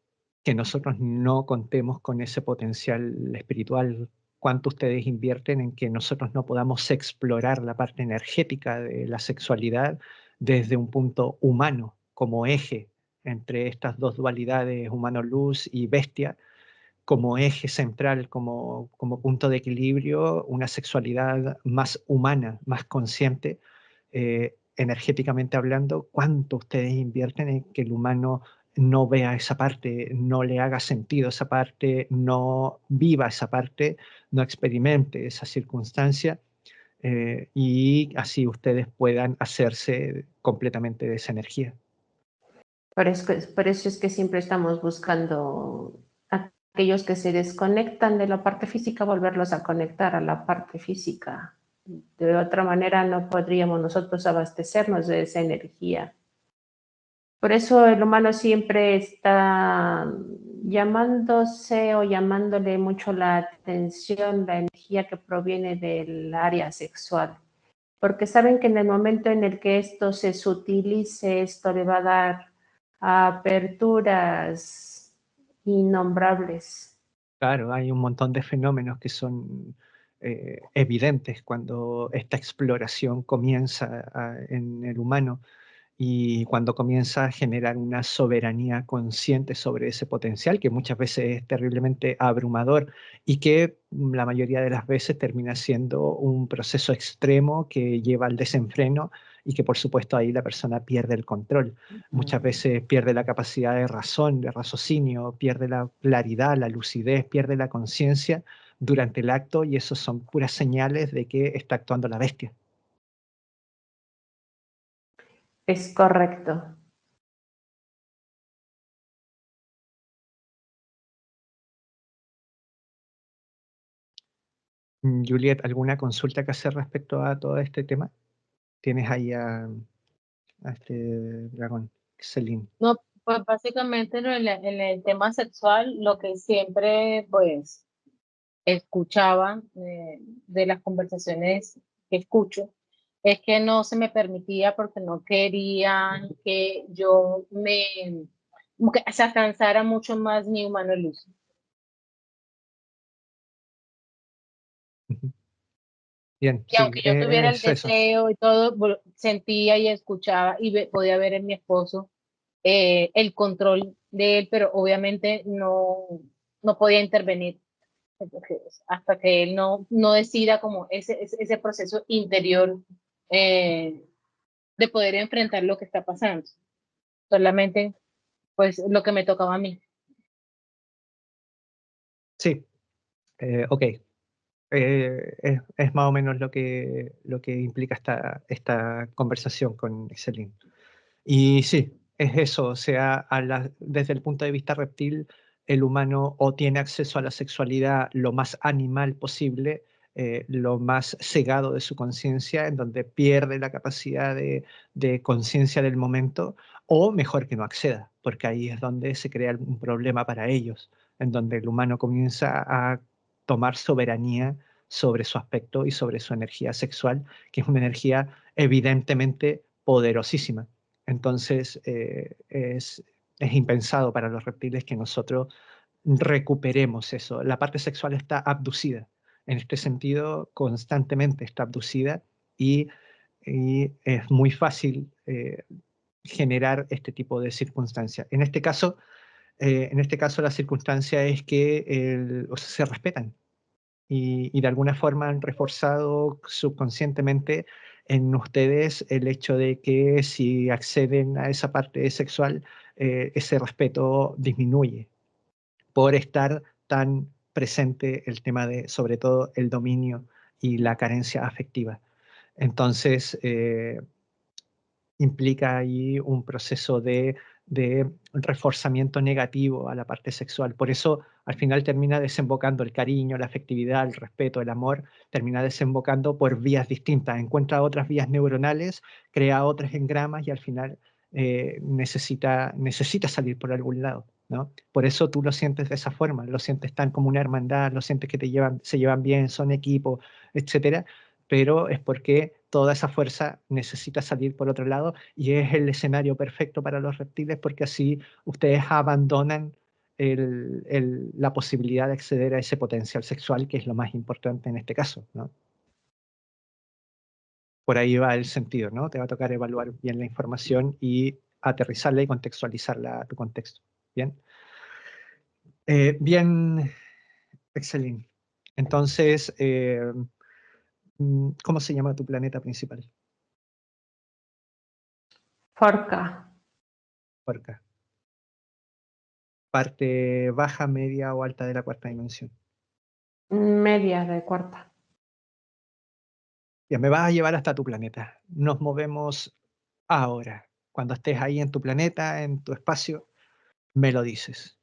que nosotros no contemos con ese potencial espiritual, cuánto ustedes invierten en que nosotros no podamos explorar la parte energética de la sexualidad desde un punto humano, como eje entre estas dos dualidades, humano-luz y bestia, como eje central, como punto de equilibrio, una sexualidad más humana, más consciente, energéticamente hablando, cuánto ustedes invierten en que el humano no vea esa parte, no le haga sentido esa parte, no viva esa parte, no experimente esa circunstancia, y así ustedes puedan hacerse completamente de esa energía. Por eso es que siempre estamos buscando a aquellos que se desconectan de la parte física, volverlos a conectar a la parte física. De otra manera no podríamos nosotros abastecernos de esa energía. Por eso el humano siempre está llamándose o llamándole mucho la atención la energía que proviene del área sexual, porque saben que en el momento en el que esto se sutilice, esto le va a dar aperturas innombrables. Claro, hay un montón de fenómenos que son evidentes cuando esta exploración comienza en el humano y cuando comienza a generar una soberanía consciente sobre ese potencial que muchas veces es terriblemente abrumador y que la mayoría de las veces termina siendo un proceso extremo que lleva al desenfreno y que por supuesto ahí la persona pierde el control. Muchas veces pierde la capacidad de razón, de raciocinio, pierde la claridad, la lucidez, pierde la conciencia durante el acto y eso son puras señales de que está actuando la bestia. Es correcto. Juliet, ¿alguna consulta que hacer respecto a todo este tema? Tienes ahí a este dragón, Celine. No, pues básicamente no, en el tema sexual, lo que siempre pues escuchaba de las conversaciones que escucho es que no se me permitía porque no querían que yo me como que se alcanzara mucho más mi humano luz. Ujú. Bien, Y sí, aunque yo tuviera el es eso. deseo y todo, sentía y escuchaba y podía ver en mi esposo el control de él, pero obviamente no podía intervenir. Entonces, hasta que él no decida como ese proceso interior eh, de poder enfrentar lo que está pasando. Solamente, pues, lo que me tocaba a mí. Sí, ok. Es más o menos lo que implica esta conversación con Celine. Y sí, es eso, o sea, desde el punto de vista reptil, el humano o tiene acceso a la sexualidad lo más animal posible, lo más cegado de su conciencia, en donde pierde la capacidad de conciencia del momento, o mejor que no acceda, porque ahí es donde se crea un problema para ellos, en donde el humano comienza a tomar soberanía sobre su aspecto y sobre su energía sexual, que es una energía evidentemente poderosísima. Entonces, es impensado para los reptiles que nosotros recuperemos eso. La parte sexual está abducida. En este sentido, constantemente está abducida y, y es muy fácil generar este tipo de circunstancias. En este caso la circunstancia es que o sea, se respetan y de alguna forma han reforzado subconscientemente en ustedes el hecho de que si acceden a esa parte sexual, ese respeto disminuye por estar tan presente el tema de, sobre todo, el dominio y la carencia afectiva. Entonces, implica ahí un proceso de reforzamiento negativo a la parte sexual. Por eso, al final termina desembocando el cariño, la afectividad, el respeto, el amor, termina desembocando por vías distintas. Encuentra otras vías neuronales, crea otros engramas y al final necesita salir por algún lado, ¿no? Por eso tú lo sientes de esa forma, lo sientes tan como una hermandad, lo sientes que se llevan bien, son equipo, etcétera, pero es porque toda esa fuerza necesita salir por otro lado y es el escenario perfecto para los reptiles porque así ustedes abandonan la posibilidad de acceder a ese potencial sexual que es lo más importante en este caso, ¿no? Por ahí va el sentido, ¿no? Te va a tocar evaluar bien la información y aterrizarla y contextualizarla a tu contexto. ¿Bien? Bien, excelente. Entonces, ¿cómo se llama tu planeta principal? Forca. Orca. Parte baja, media o alta de la cuarta dimensión. Media de cuarta. Ya me vas a llevar hasta tu planeta. Nos movemos ahora. Cuando estés ahí en tu planeta, en tu espacio, me lo dices.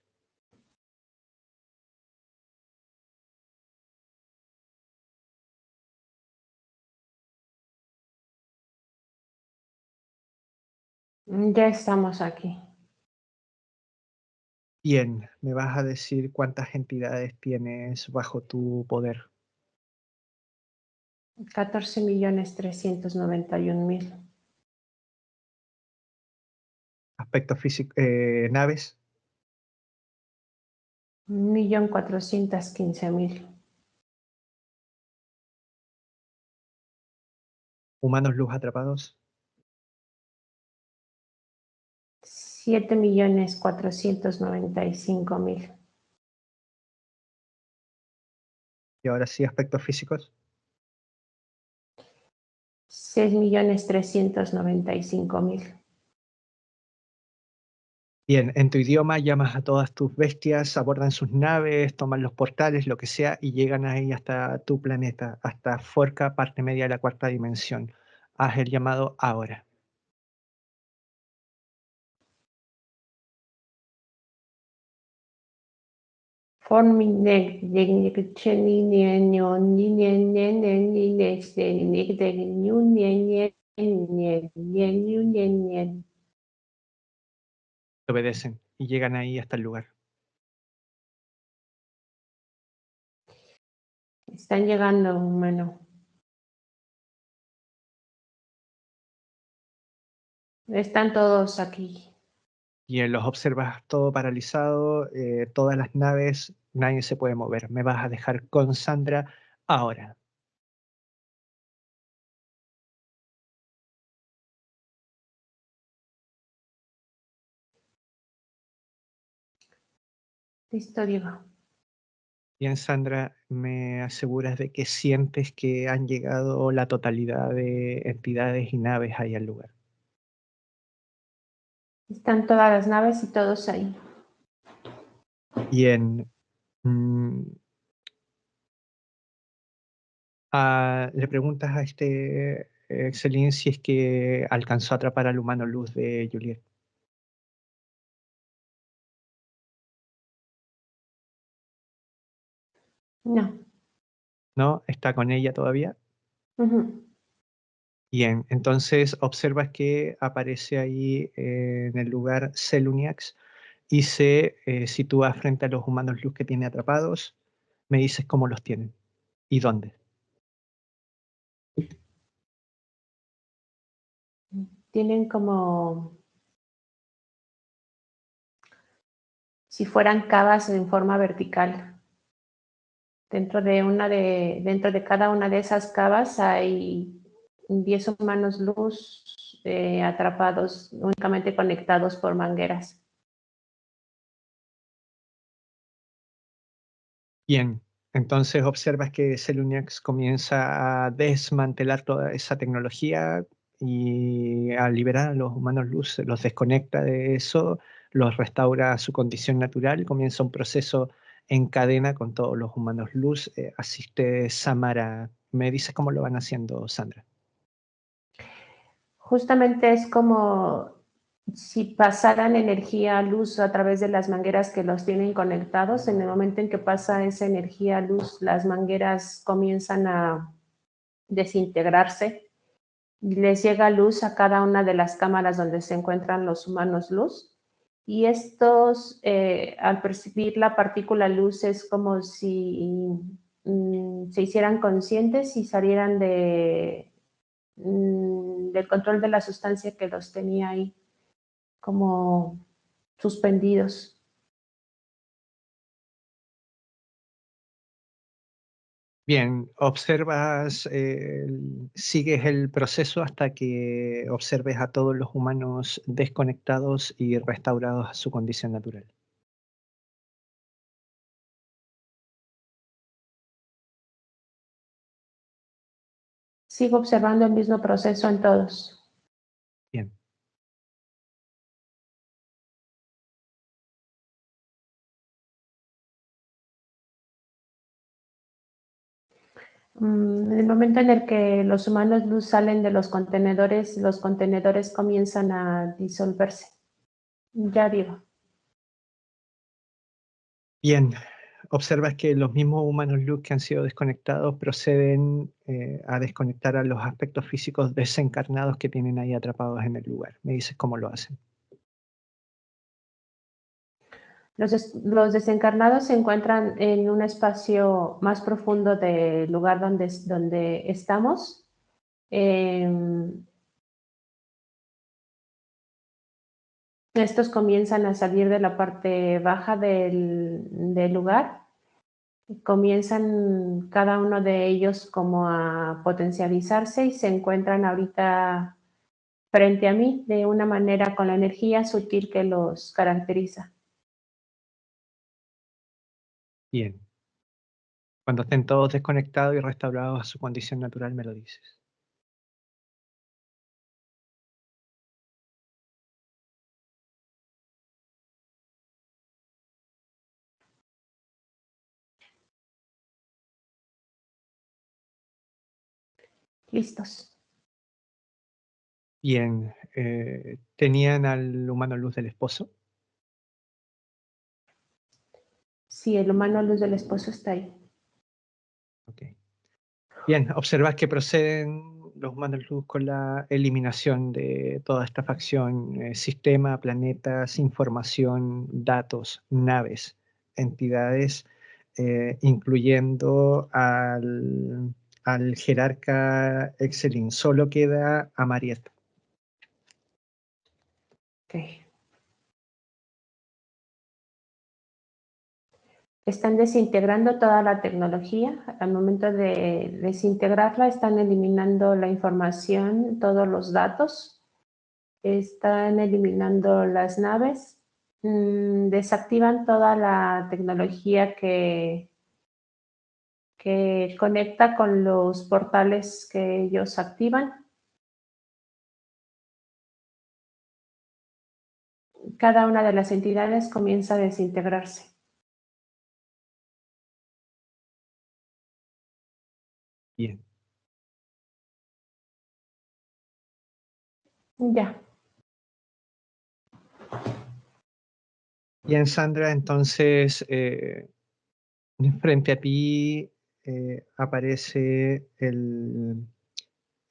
Ya estamos aquí. Bien, me vas a decir cuántas entidades tienes bajo tu poder. 14.391.000. Aspecto físico, naves, 1.415.000. humanos luz atrapados, 7.495.000. y ahora sí aspectos físicos. 6.395.000. Bien, en tu idioma llamas a todas tus bestias, abordan sus naves, toman los portales, lo que sea, y llegan ahí hasta tu planeta, hasta Forca, parte media de la cuarta dimensión. Haz el llamado ahora. Te obedecen y llegan ahí hasta el lugar. Están llegando, humano. Están todos aquí. Y los observas todo paralizado, todas las naves, nadie se puede mover. Me vas a dejar con Sandra ahora. Listo, Diego. Bien, Sandra, me aseguras de que sientes que han llegado la totalidad de entidades y naves ahí al lugar. Están todas las naves y todos ahí. Bien. Le preguntas a este Excelín si es que alcanzó a atrapar al humano luz de Juliet. No. ¿No? ¿Está con ella todavía? Ujú. Bien, entonces observas que aparece ahí en el lugar Seluniax y se sitúa frente a los humanos luz que tiene atrapados. Me dices cómo los tienen y dónde. Tienen como si fueran cavas en forma vertical. Dentro de cada una de esas cavas hay 10 humanos luz atrapados, únicamente conectados por mangueras. Bien, entonces observas que Seluniax comienza a desmantelar toda esa tecnología y a liberar a los humanos luz, los desconecta de eso, los restaura a su condición natural, comienza un proceso en cadena con todos los humanos luz. Asiste Samara. ¿Me dices cómo lo van haciendo, Sandra? Justamente es como si pasaran energía luz a través de las mangueras que los tienen conectados. En el momento en que pasa esa energía luz, las mangueras comienzan a desintegrarse y les llega luz a cada una de las cámaras donde se encuentran los humanos luz. Y estos, al percibir la partícula luz, es como si se hicieran conscientes y salieran del control de la sustancia que los tenía ahí, como suspendidos. Bien, observas, sigues el proceso hasta que observes a todos los humanos desconectados y restaurados a su condición natural. Sigo observando el mismo proceso en todos. Bien. En el momento en el que los humanos luz salen de los contenedores comienzan a disolverse. Ya digo. Bien, observas que los mismos humanos luz que han sido desconectados proceden a desconectar a los aspectos físicos desencarnados que tienen ahí atrapados en el lugar. Me dices cómo lo hacen. Los desencarnados se encuentran en un espacio más profundo del lugar donde estamos. Estos comienzan a salir de la parte baja del lugar. Comienzan cada uno de ellos como a potencializarse y se encuentran ahorita frente a mí de una manera con la energía sutil que los caracteriza. Bien. Cuando estén todos desconectados y restaurados a su condición natural, me lo dices. Listos. Bien, ¿tenían al humano luz del esposo? Sí, el humano luz del esposo está ahí. Ok. Bien, observas que proceden los humanos luz con la eliminación de toda esta facción, sistema, planetas, información, datos, naves, entidades, incluyendo al jerarca Excelin. Solo queda a Mariette. Okay. Están desintegrando toda la tecnología. Al momento de desintegrarla, están eliminando la información, todos los datos. Están eliminando las naves. Desactivan toda la tecnología que conecta con los portales que ellos activan. Cada una de las entidades comienza a desintegrarse. Bien. Ya. Bien, Sandra, entonces frente a ti aparece el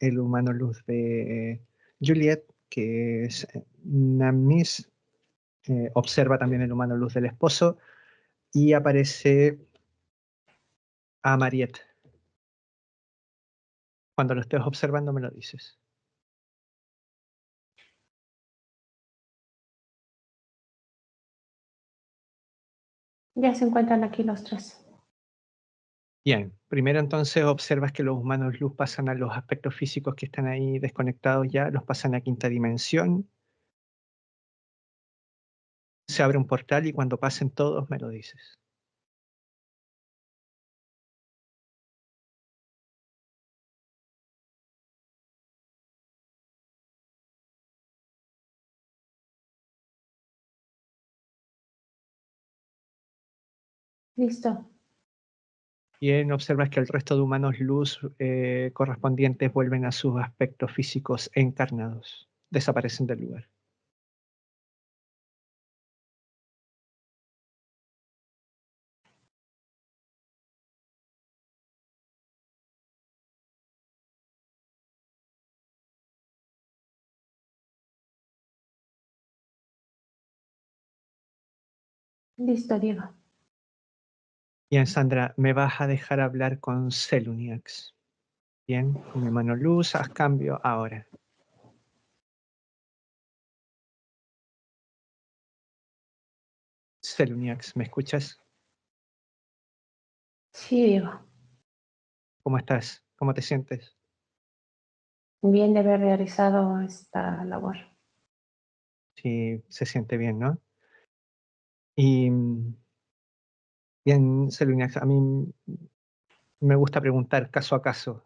humano luz de Juliet, que es Namnis. Observa también el humano luz del esposo y aparece a Mariette. Cuando lo estés observando me lo dices. Ya se encuentran aquí los tres. Bien, primero entonces observas que los humanos luz pasan a los aspectos físicos que están ahí desconectados ya, los pasan a quinta dimensión. Se abre un portal y cuando pasen todos me lo dices. Listo. Bien, observas que el resto de humanos luz correspondientes vuelven a sus aspectos físicos encarnados. Desaparecen del lugar. Listo, Diego. Bien, Sandra, me vas a dejar hablar con Seluniax. Bien, con mi mano luz, haz cambio ahora. Seluniax, ¿me escuchas? Sí, Diego. ¿Cómo estás? ¿Cómo te sientes? Bien de haber realizado esta labor. Sí, se siente bien, ¿no? Y bien, Seluniax, a mí me gusta preguntar caso a caso.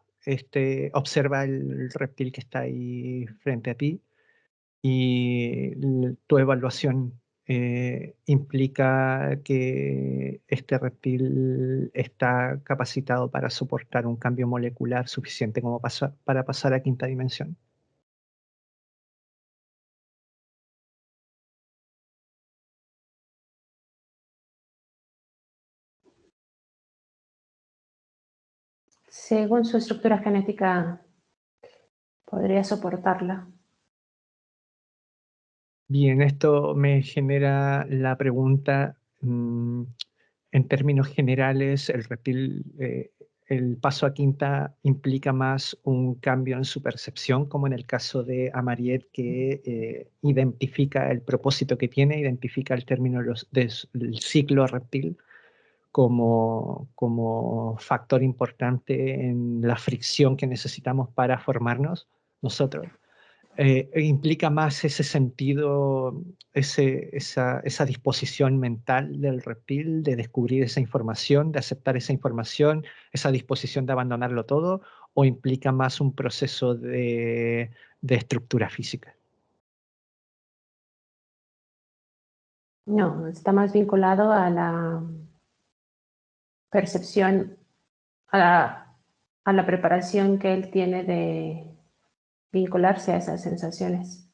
Observa el reptil que está ahí frente a ti y tu evaluación implica que este reptil está capacitado para soportar un cambio molecular suficiente como para pasar a quinta dimensión. Según su estructura genética, podría soportarla. Bien, esto me genera la pregunta, en términos generales, el reptil, el paso a quinta implica más un cambio en su percepción, como en el caso de Amariet, que identifica el propósito que tiene, identifica el término del ciclo reptil como factor importante en la fricción que necesitamos para formarnos nosotros. Implica más ese sentido, esa disposición mental del reptil de descubrir esa información, de aceptar esa información, esa disposición de abandonarlo todo, o implica más un proceso de estructura física. No, está más vinculado a la percepción, a la preparación que él tiene de vincularse a esas sensaciones.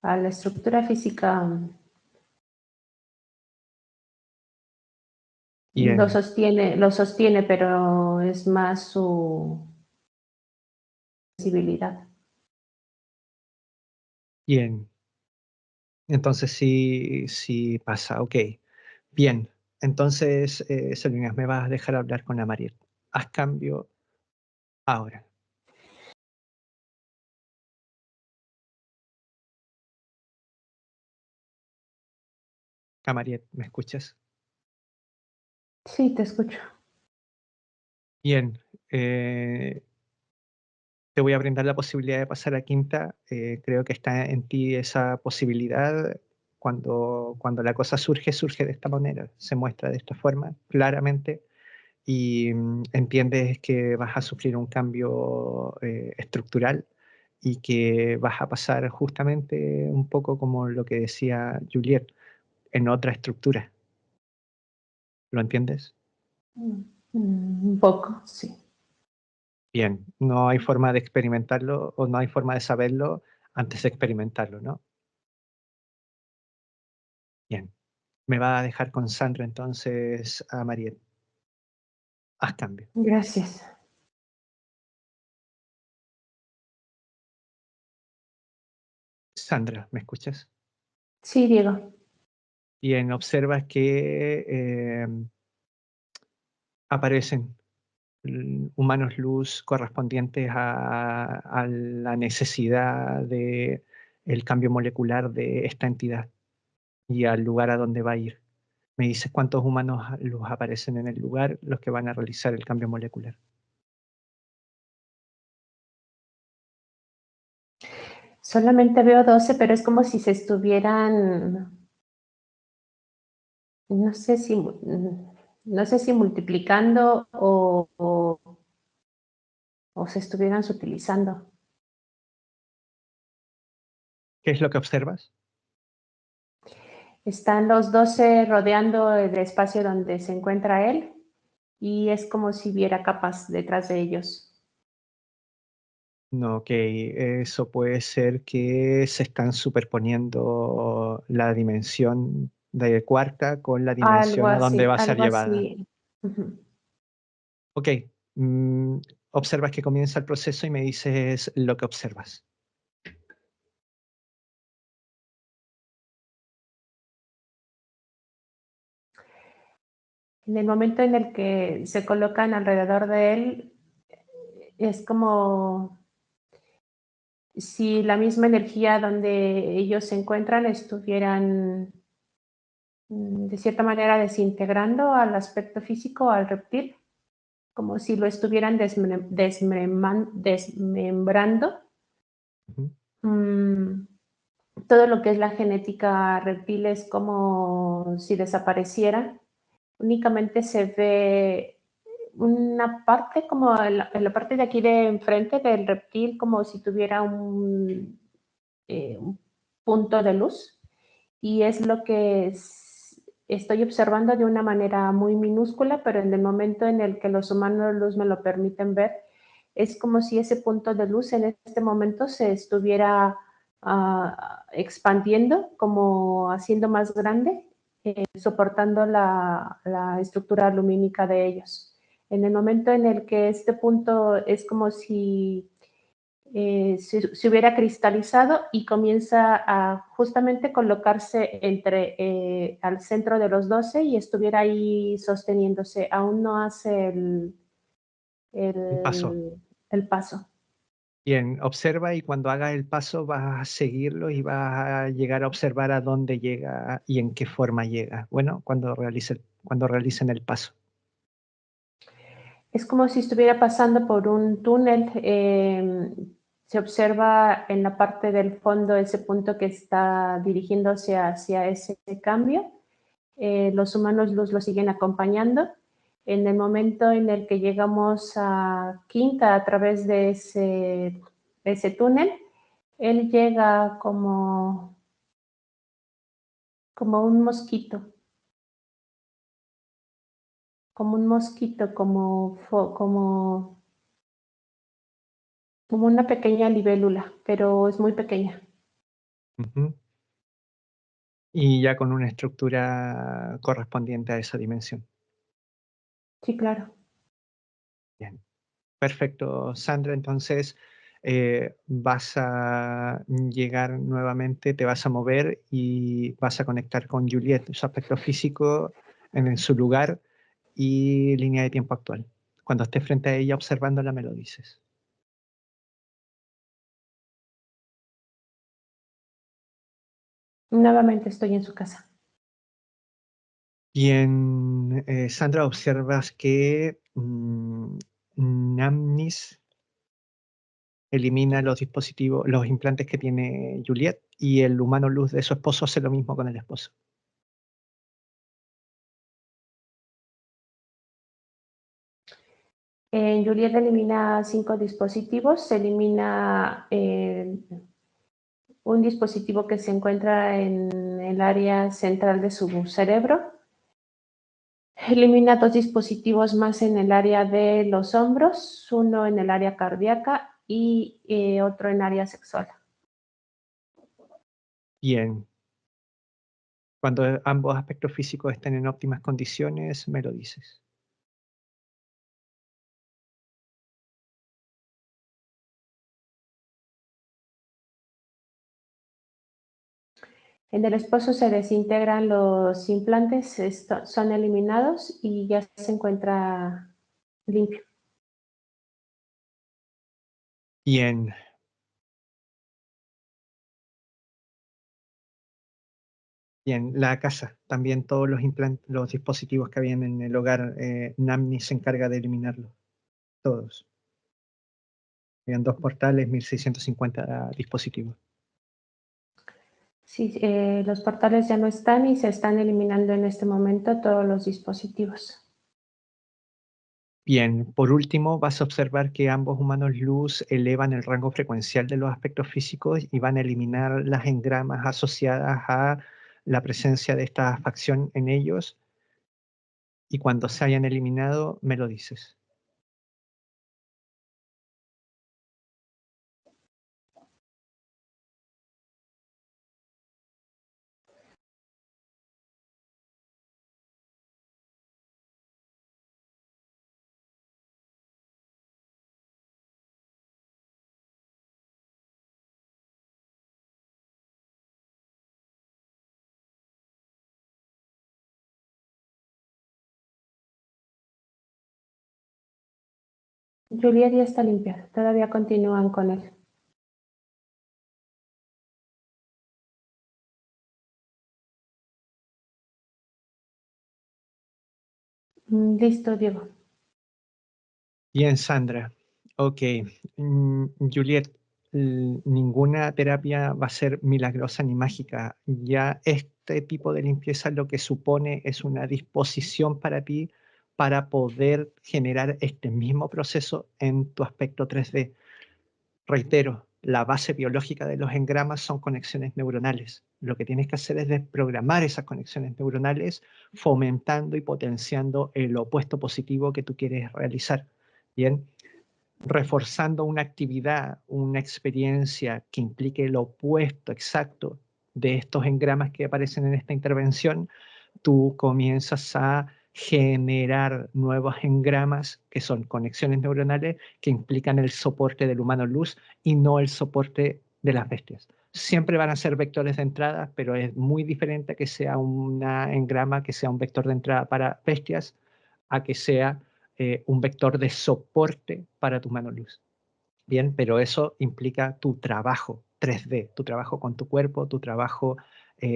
A la estructura física Bien, lo sostiene, pero es más su sensibilidad. bien. Entonces sí pasa, ok. Bien, entonces, Salinas, me vas a dejar hablar con Amariel. Haz cambio ahora. Amariel, ¿me escuchas? Sí, te escucho. Bien, te voy a brindar la posibilidad de pasar a quinta. Creo que está en ti esa posibilidad. Cuando la cosa surge de esta manera, se muestra de esta forma, claramente, y entiendes que vas a sufrir un cambio estructural y que vas a pasar justamente un poco como lo que decía Juliet, en otra estructura. ¿Lo entiendes? Un poco, sí. Bien, no hay forma de experimentarlo o no hay forma de saberlo antes de experimentarlo, ¿no? Bien, me va a dejar con Sandra entonces a Mariel. Haz cambio. Gracias. Sandra, ¿me escuchas? Sí, Diego. Bien, observas que aparecen humanos luz correspondientes a la necesidad de el cambio molecular de esta entidad y al lugar a donde va a ir. Me dices cuántos humanos luz aparecen en el lugar, los que van a realizar el cambio molecular. Solamente veo 12, pero es como si se estuvieran, no sé si multiplicando o se estuvieran sutilizando. ¿Qué es lo que observas? Están los 12 rodeando el espacio donde se encuentra él y es como si viera capas detrás de ellos. No, ok, eso puede ser que se están superponiendo la dimensión de cuarta con la dimensión a donde va a ser Algo llevada. así. Ujú. Ok, observas que comienza el proceso y me dices lo que observas. En el momento en el que se colocan alrededor de él, es como si la misma energía donde ellos se encuentran estuvieran de cierta manera desintegrando al aspecto físico, al reptil, como si lo estuvieran desmembrando. Ujú. Todo lo que es la genética reptil es como si desapareciera. Únicamente se ve una parte como en la parte de aquí de enfrente del reptil, como si tuviera un punto de luz. Y es lo que estoy observando de una manera muy minúscula, pero en el momento en el que los humanos de luz me lo permiten ver, es como si ese punto de luz en este momento se estuviera expandiendo, como haciendo más grande, soportando la estructura lumínica de ellos. En el momento en el que este punto es como si se hubiera cristalizado y comienza a justamente colocarse al centro de los 12 y estuviera ahí sosteniéndose. Aún no hace El paso. el paso. Bien, observa y cuando haga el paso vas a seguirlo y vas a llegar a observar a dónde llega y en qué forma llega. Bueno, cuando realicen el paso. Es como si estuviera pasando por un túnel. Se observa en la parte del fondo ese punto que está dirigiéndose hacia ese cambio. Los humanos luz lo siguen acompañando. En el momento en el que llegamos a Quinta a través de ese túnel, él llega como un mosquito, como una pequeña libélula, pero es muy pequeña. Ujú. Y ya con una estructura correspondiente a esa dimensión. Sí, claro. Bien. Perfecto, Sandra. Entonces vas a llegar nuevamente, te vas a mover y vas a conectar con Juliet, su aspecto físico en su lugar y línea de tiempo actual. Cuando estés frente a ella observándola, me lo dices. Nuevamente estoy en su casa. Bien, Sandra, observas que Namnis elimina los dispositivos, los implantes que tiene Juliet y el humano luz de su esposo hace lo mismo con el esposo. Juliet elimina 5 dispositivos. Se elimina un dispositivo que se encuentra en el área central de su cerebro. Elimina 2 dispositivos más en el área de los hombros, uno en el área cardíaca y otro en área sexual. Bien. Cuando ambos aspectos físicos estén en óptimas condiciones, me lo dices. En el esposo se desintegran los implantes, son eliminados y ya se encuentra limpio. Bien. Bien, la casa, también todos los implantes, los dispositivos que habían en el hogar, Namni se encarga de eliminarlos, todos. Habían 2 portales, 1650 dispositivos. Sí, los portales ya no están y se están eliminando en este momento todos los dispositivos. Bien, por último, vas a observar que ambos humanos luz elevan el rango frecuencial de los aspectos físicos y van a eliminar las engramas asociadas a la presencia de esta facción en ellos y cuando se hayan eliminado me lo dices. Juliet ya está limpia. Todavía continúan con él. Listo, Diego. Bien, Sandra. Ok. Juliet, ninguna terapia va a ser milagrosa ni mágica. Ya este tipo de limpieza lo que supone es una disposición para ti para poder generar este mismo proceso en tu aspecto 3D. Reitero, la base biológica de los engramas son conexiones neuronales. Lo que tienes que hacer es desprogramar esas conexiones neuronales, fomentando y potenciando el opuesto positivo que tú quieres realizar. Bien, reforzando una actividad, una experiencia que implique el opuesto exacto de estos engramas que aparecen en esta intervención, tú comienzas a generar nuevos engramas que son conexiones neuronales que implican el soporte del humano luz y no el soporte de las bestias. Siempre van a ser vectores de entrada, pero es muy diferente que sea una engrama que sea un vector de entrada para bestias a que sea un vector de soporte para tu mano luz. Bien, pero eso implica tu trabajo 3D, tu trabajo con tu cuerpo, tu trabajo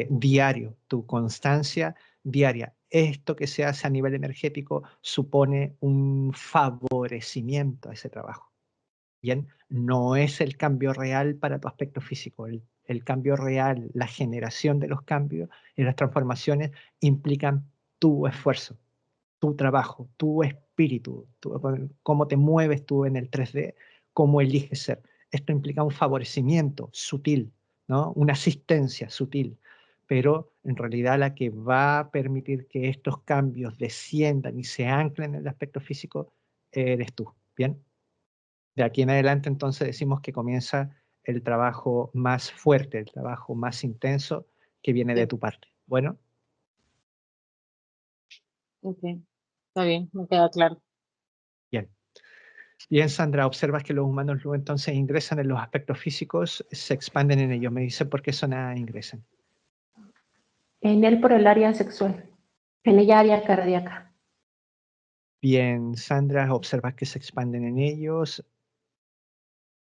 diario, tu constancia diaria. Esto que se hace a nivel energético supone un favorecimiento a ese trabajo. Bien, no es el cambio real para tu aspecto físico. El cambio real, la generación de los cambios y las transformaciones implican tu esfuerzo, tu trabajo, tu espíritu, cómo te mueves tú en el 3D, cómo eliges ser. Esto implica un favorecimiento sutil, ¿no? Una asistencia sutil, pero en realidad la que va a permitir que estos cambios desciendan y se anclen en el aspecto físico eres tú, ¿bien? De aquí en adelante entonces decimos que comienza el trabajo más fuerte, el trabajo más intenso que viene de tu parte. Bueno. Ok, está bien, me queda claro. Bien. Bien, Sandra, observas que los humanos luego entonces ingresan en los aspectos físicos, se expanden en ellos. Me dice por qué zona ingresan. En él por el área sexual. En ella área cardíaca. Bien, Sandra, observas que se expanden en ellos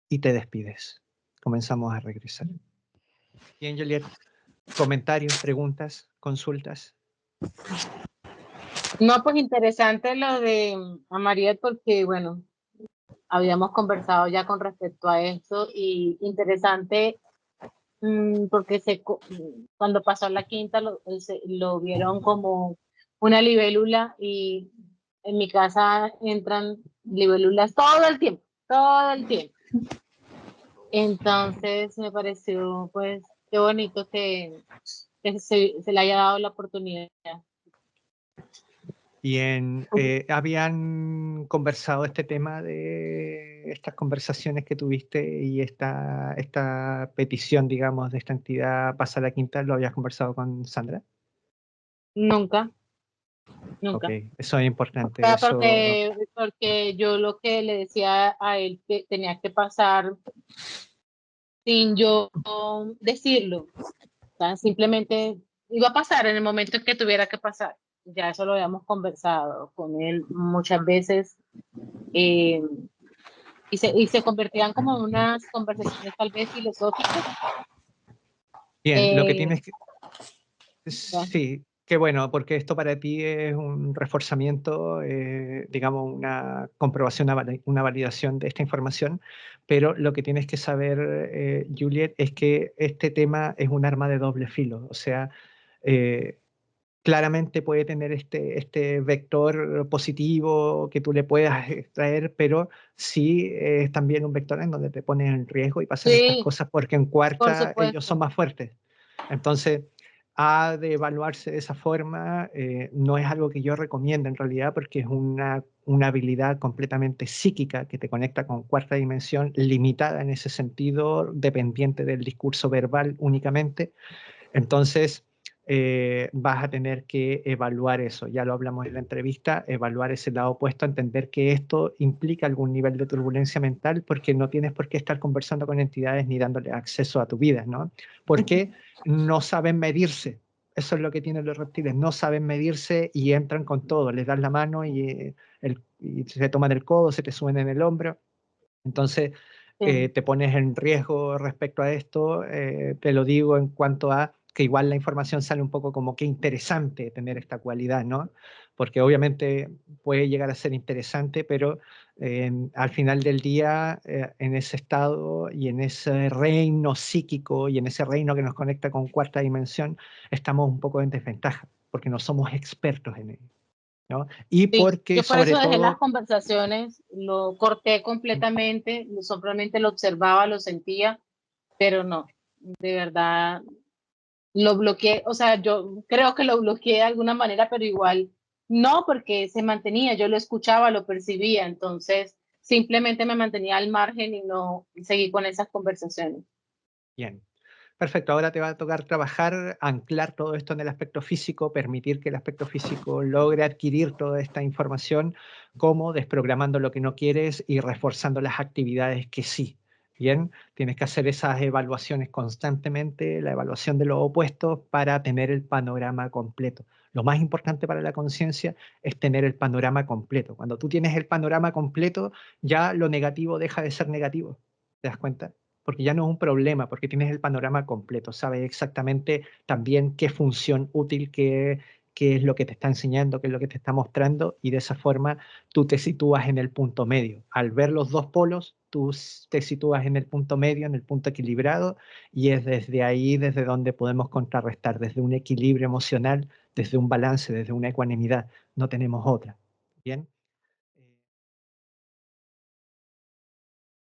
y te despides. Comenzamos a regresar. Bien, Juliet, comentarios, preguntas, consultas. No, pues interesante lo de Amariet porque, bueno, habíamos conversado ya con respecto a esto y interesante porque cuando pasó la quinta lo vieron como una libélula y en mi casa entran libélulas todo el tiempo, todo el tiempo. Entonces me pareció pues qué bonito que se le haya dado la oportunidad. Bien, ¿habían conversado este tema de estas conversaciones que tuviste y esta petición, digamos, de esta entidad pasa a la quinta? ¿Lo habías conversado con Sandra? Nunca, Ok, nunca. eso es importante. O sea, Eso, porque yo lo que le decía a él que tenía que pasar sin yo decirlo. O sea, simplemente iba a pasar en el momento en que tuviera que pasar. Ya eso lo habíamos conversado con él muchas veces eh, y se convertían como en unas conversaciones tal vez filosóficas. bien, lo que Eh, tienes que... Sí, qué bueno, porque esto para ti es un reforzamiento, digamos, una comprobación, una validación de esta información, pero lo que tienes que saber, Juliet, es que este tema es un arma de doble filo, o sea, eh, claramente puede tener este vector positivo que tú le puedas extraer, pero sí es también un vector en donde te pones en riesgo y pasan estas sí, cosas porque en por cuarta ellos son supuesto. más fuertes. Entonces, ha de evaluarse de esa forma. No es algo que yo recomiendo en realidad, porque es una habilidad completamente psíquica que te conecta con cuarta dimensión, limitada en ese sentido, dependiente del discurso verbal únicamente. Entonces, vas a tener que evaluar eso. Ya lo hablamos en la entrevista, evaluar ese lado opuesto, entender que esto implica algún nivel de turbulencia mental, porque no tienes por qué estar conversando con entidades ni dándole acceso a tu vida, ¿no? Porque no saben medirse. Eso es lo que tienen los reptiles, no saben medirse y entran con todo. Les das la mano y se toman el codo, se te suben en el hombro. Entonces, Sí. te pones en riesgo respecto a esto. Te lo digo en cuanto a que igual la información sale un poco como que interesante tener esta cualidad, ¿no? Porque obviamente puede llegar a ser interesante, pero al final del día, en ese estado y en ese reino psíquico y en ese reino que nos conecta con cuarta dimensión, estamos un poco en desventaja, porque no somos expertos en ello, ¿no? Y Sí, porque yo por sobre eso dejé las todo... conversaciones, lo corté completamente, solamente lo observaba, lo sentía, pero no, de verdad lo bloqueé, o sea, yo creo que lo bloqueé de alguna manera, pero igual no, porque se mantenía, yo lo escuchaba, lo percibía, entonces simplemente me mantenía al margen y no seguí con esas conversaciones. Bien. Perfecto, ahora te va a tocar trabajar, anclar todo esto en el aspecto físico, permitir que el aspecto físico logre adquirir toda esta información, como desprogramando lo que no quieres y reforzando las actividades que sí. Bien, tienes que hacer esas evaluaciones constantemente, la evaluación de los opuestos para tener el panorama completo. Lo más importante para la conciencia es tener el panorama completo. Cuando tú tienes el panorama completo, ya lo negativo deja de ser negativo. ¿Te das cuenta? Porque ya no es un problema, porque tienes el panorama completo, sabes exactamente también qué función útil, qué es lo que te está enseñando, qué es lo que te está mostrando, y de esa forma tú te sitúas en el punto medio. Al ver los dos polos, tú te sitúas en el punto medio, en el punto equilibrado, y es desde ahí desde donde podemos contrarrestar, desde un equilibrio emocional, desde un balance, desde una ecuanimidad. No tenemos otra. ¿Bien?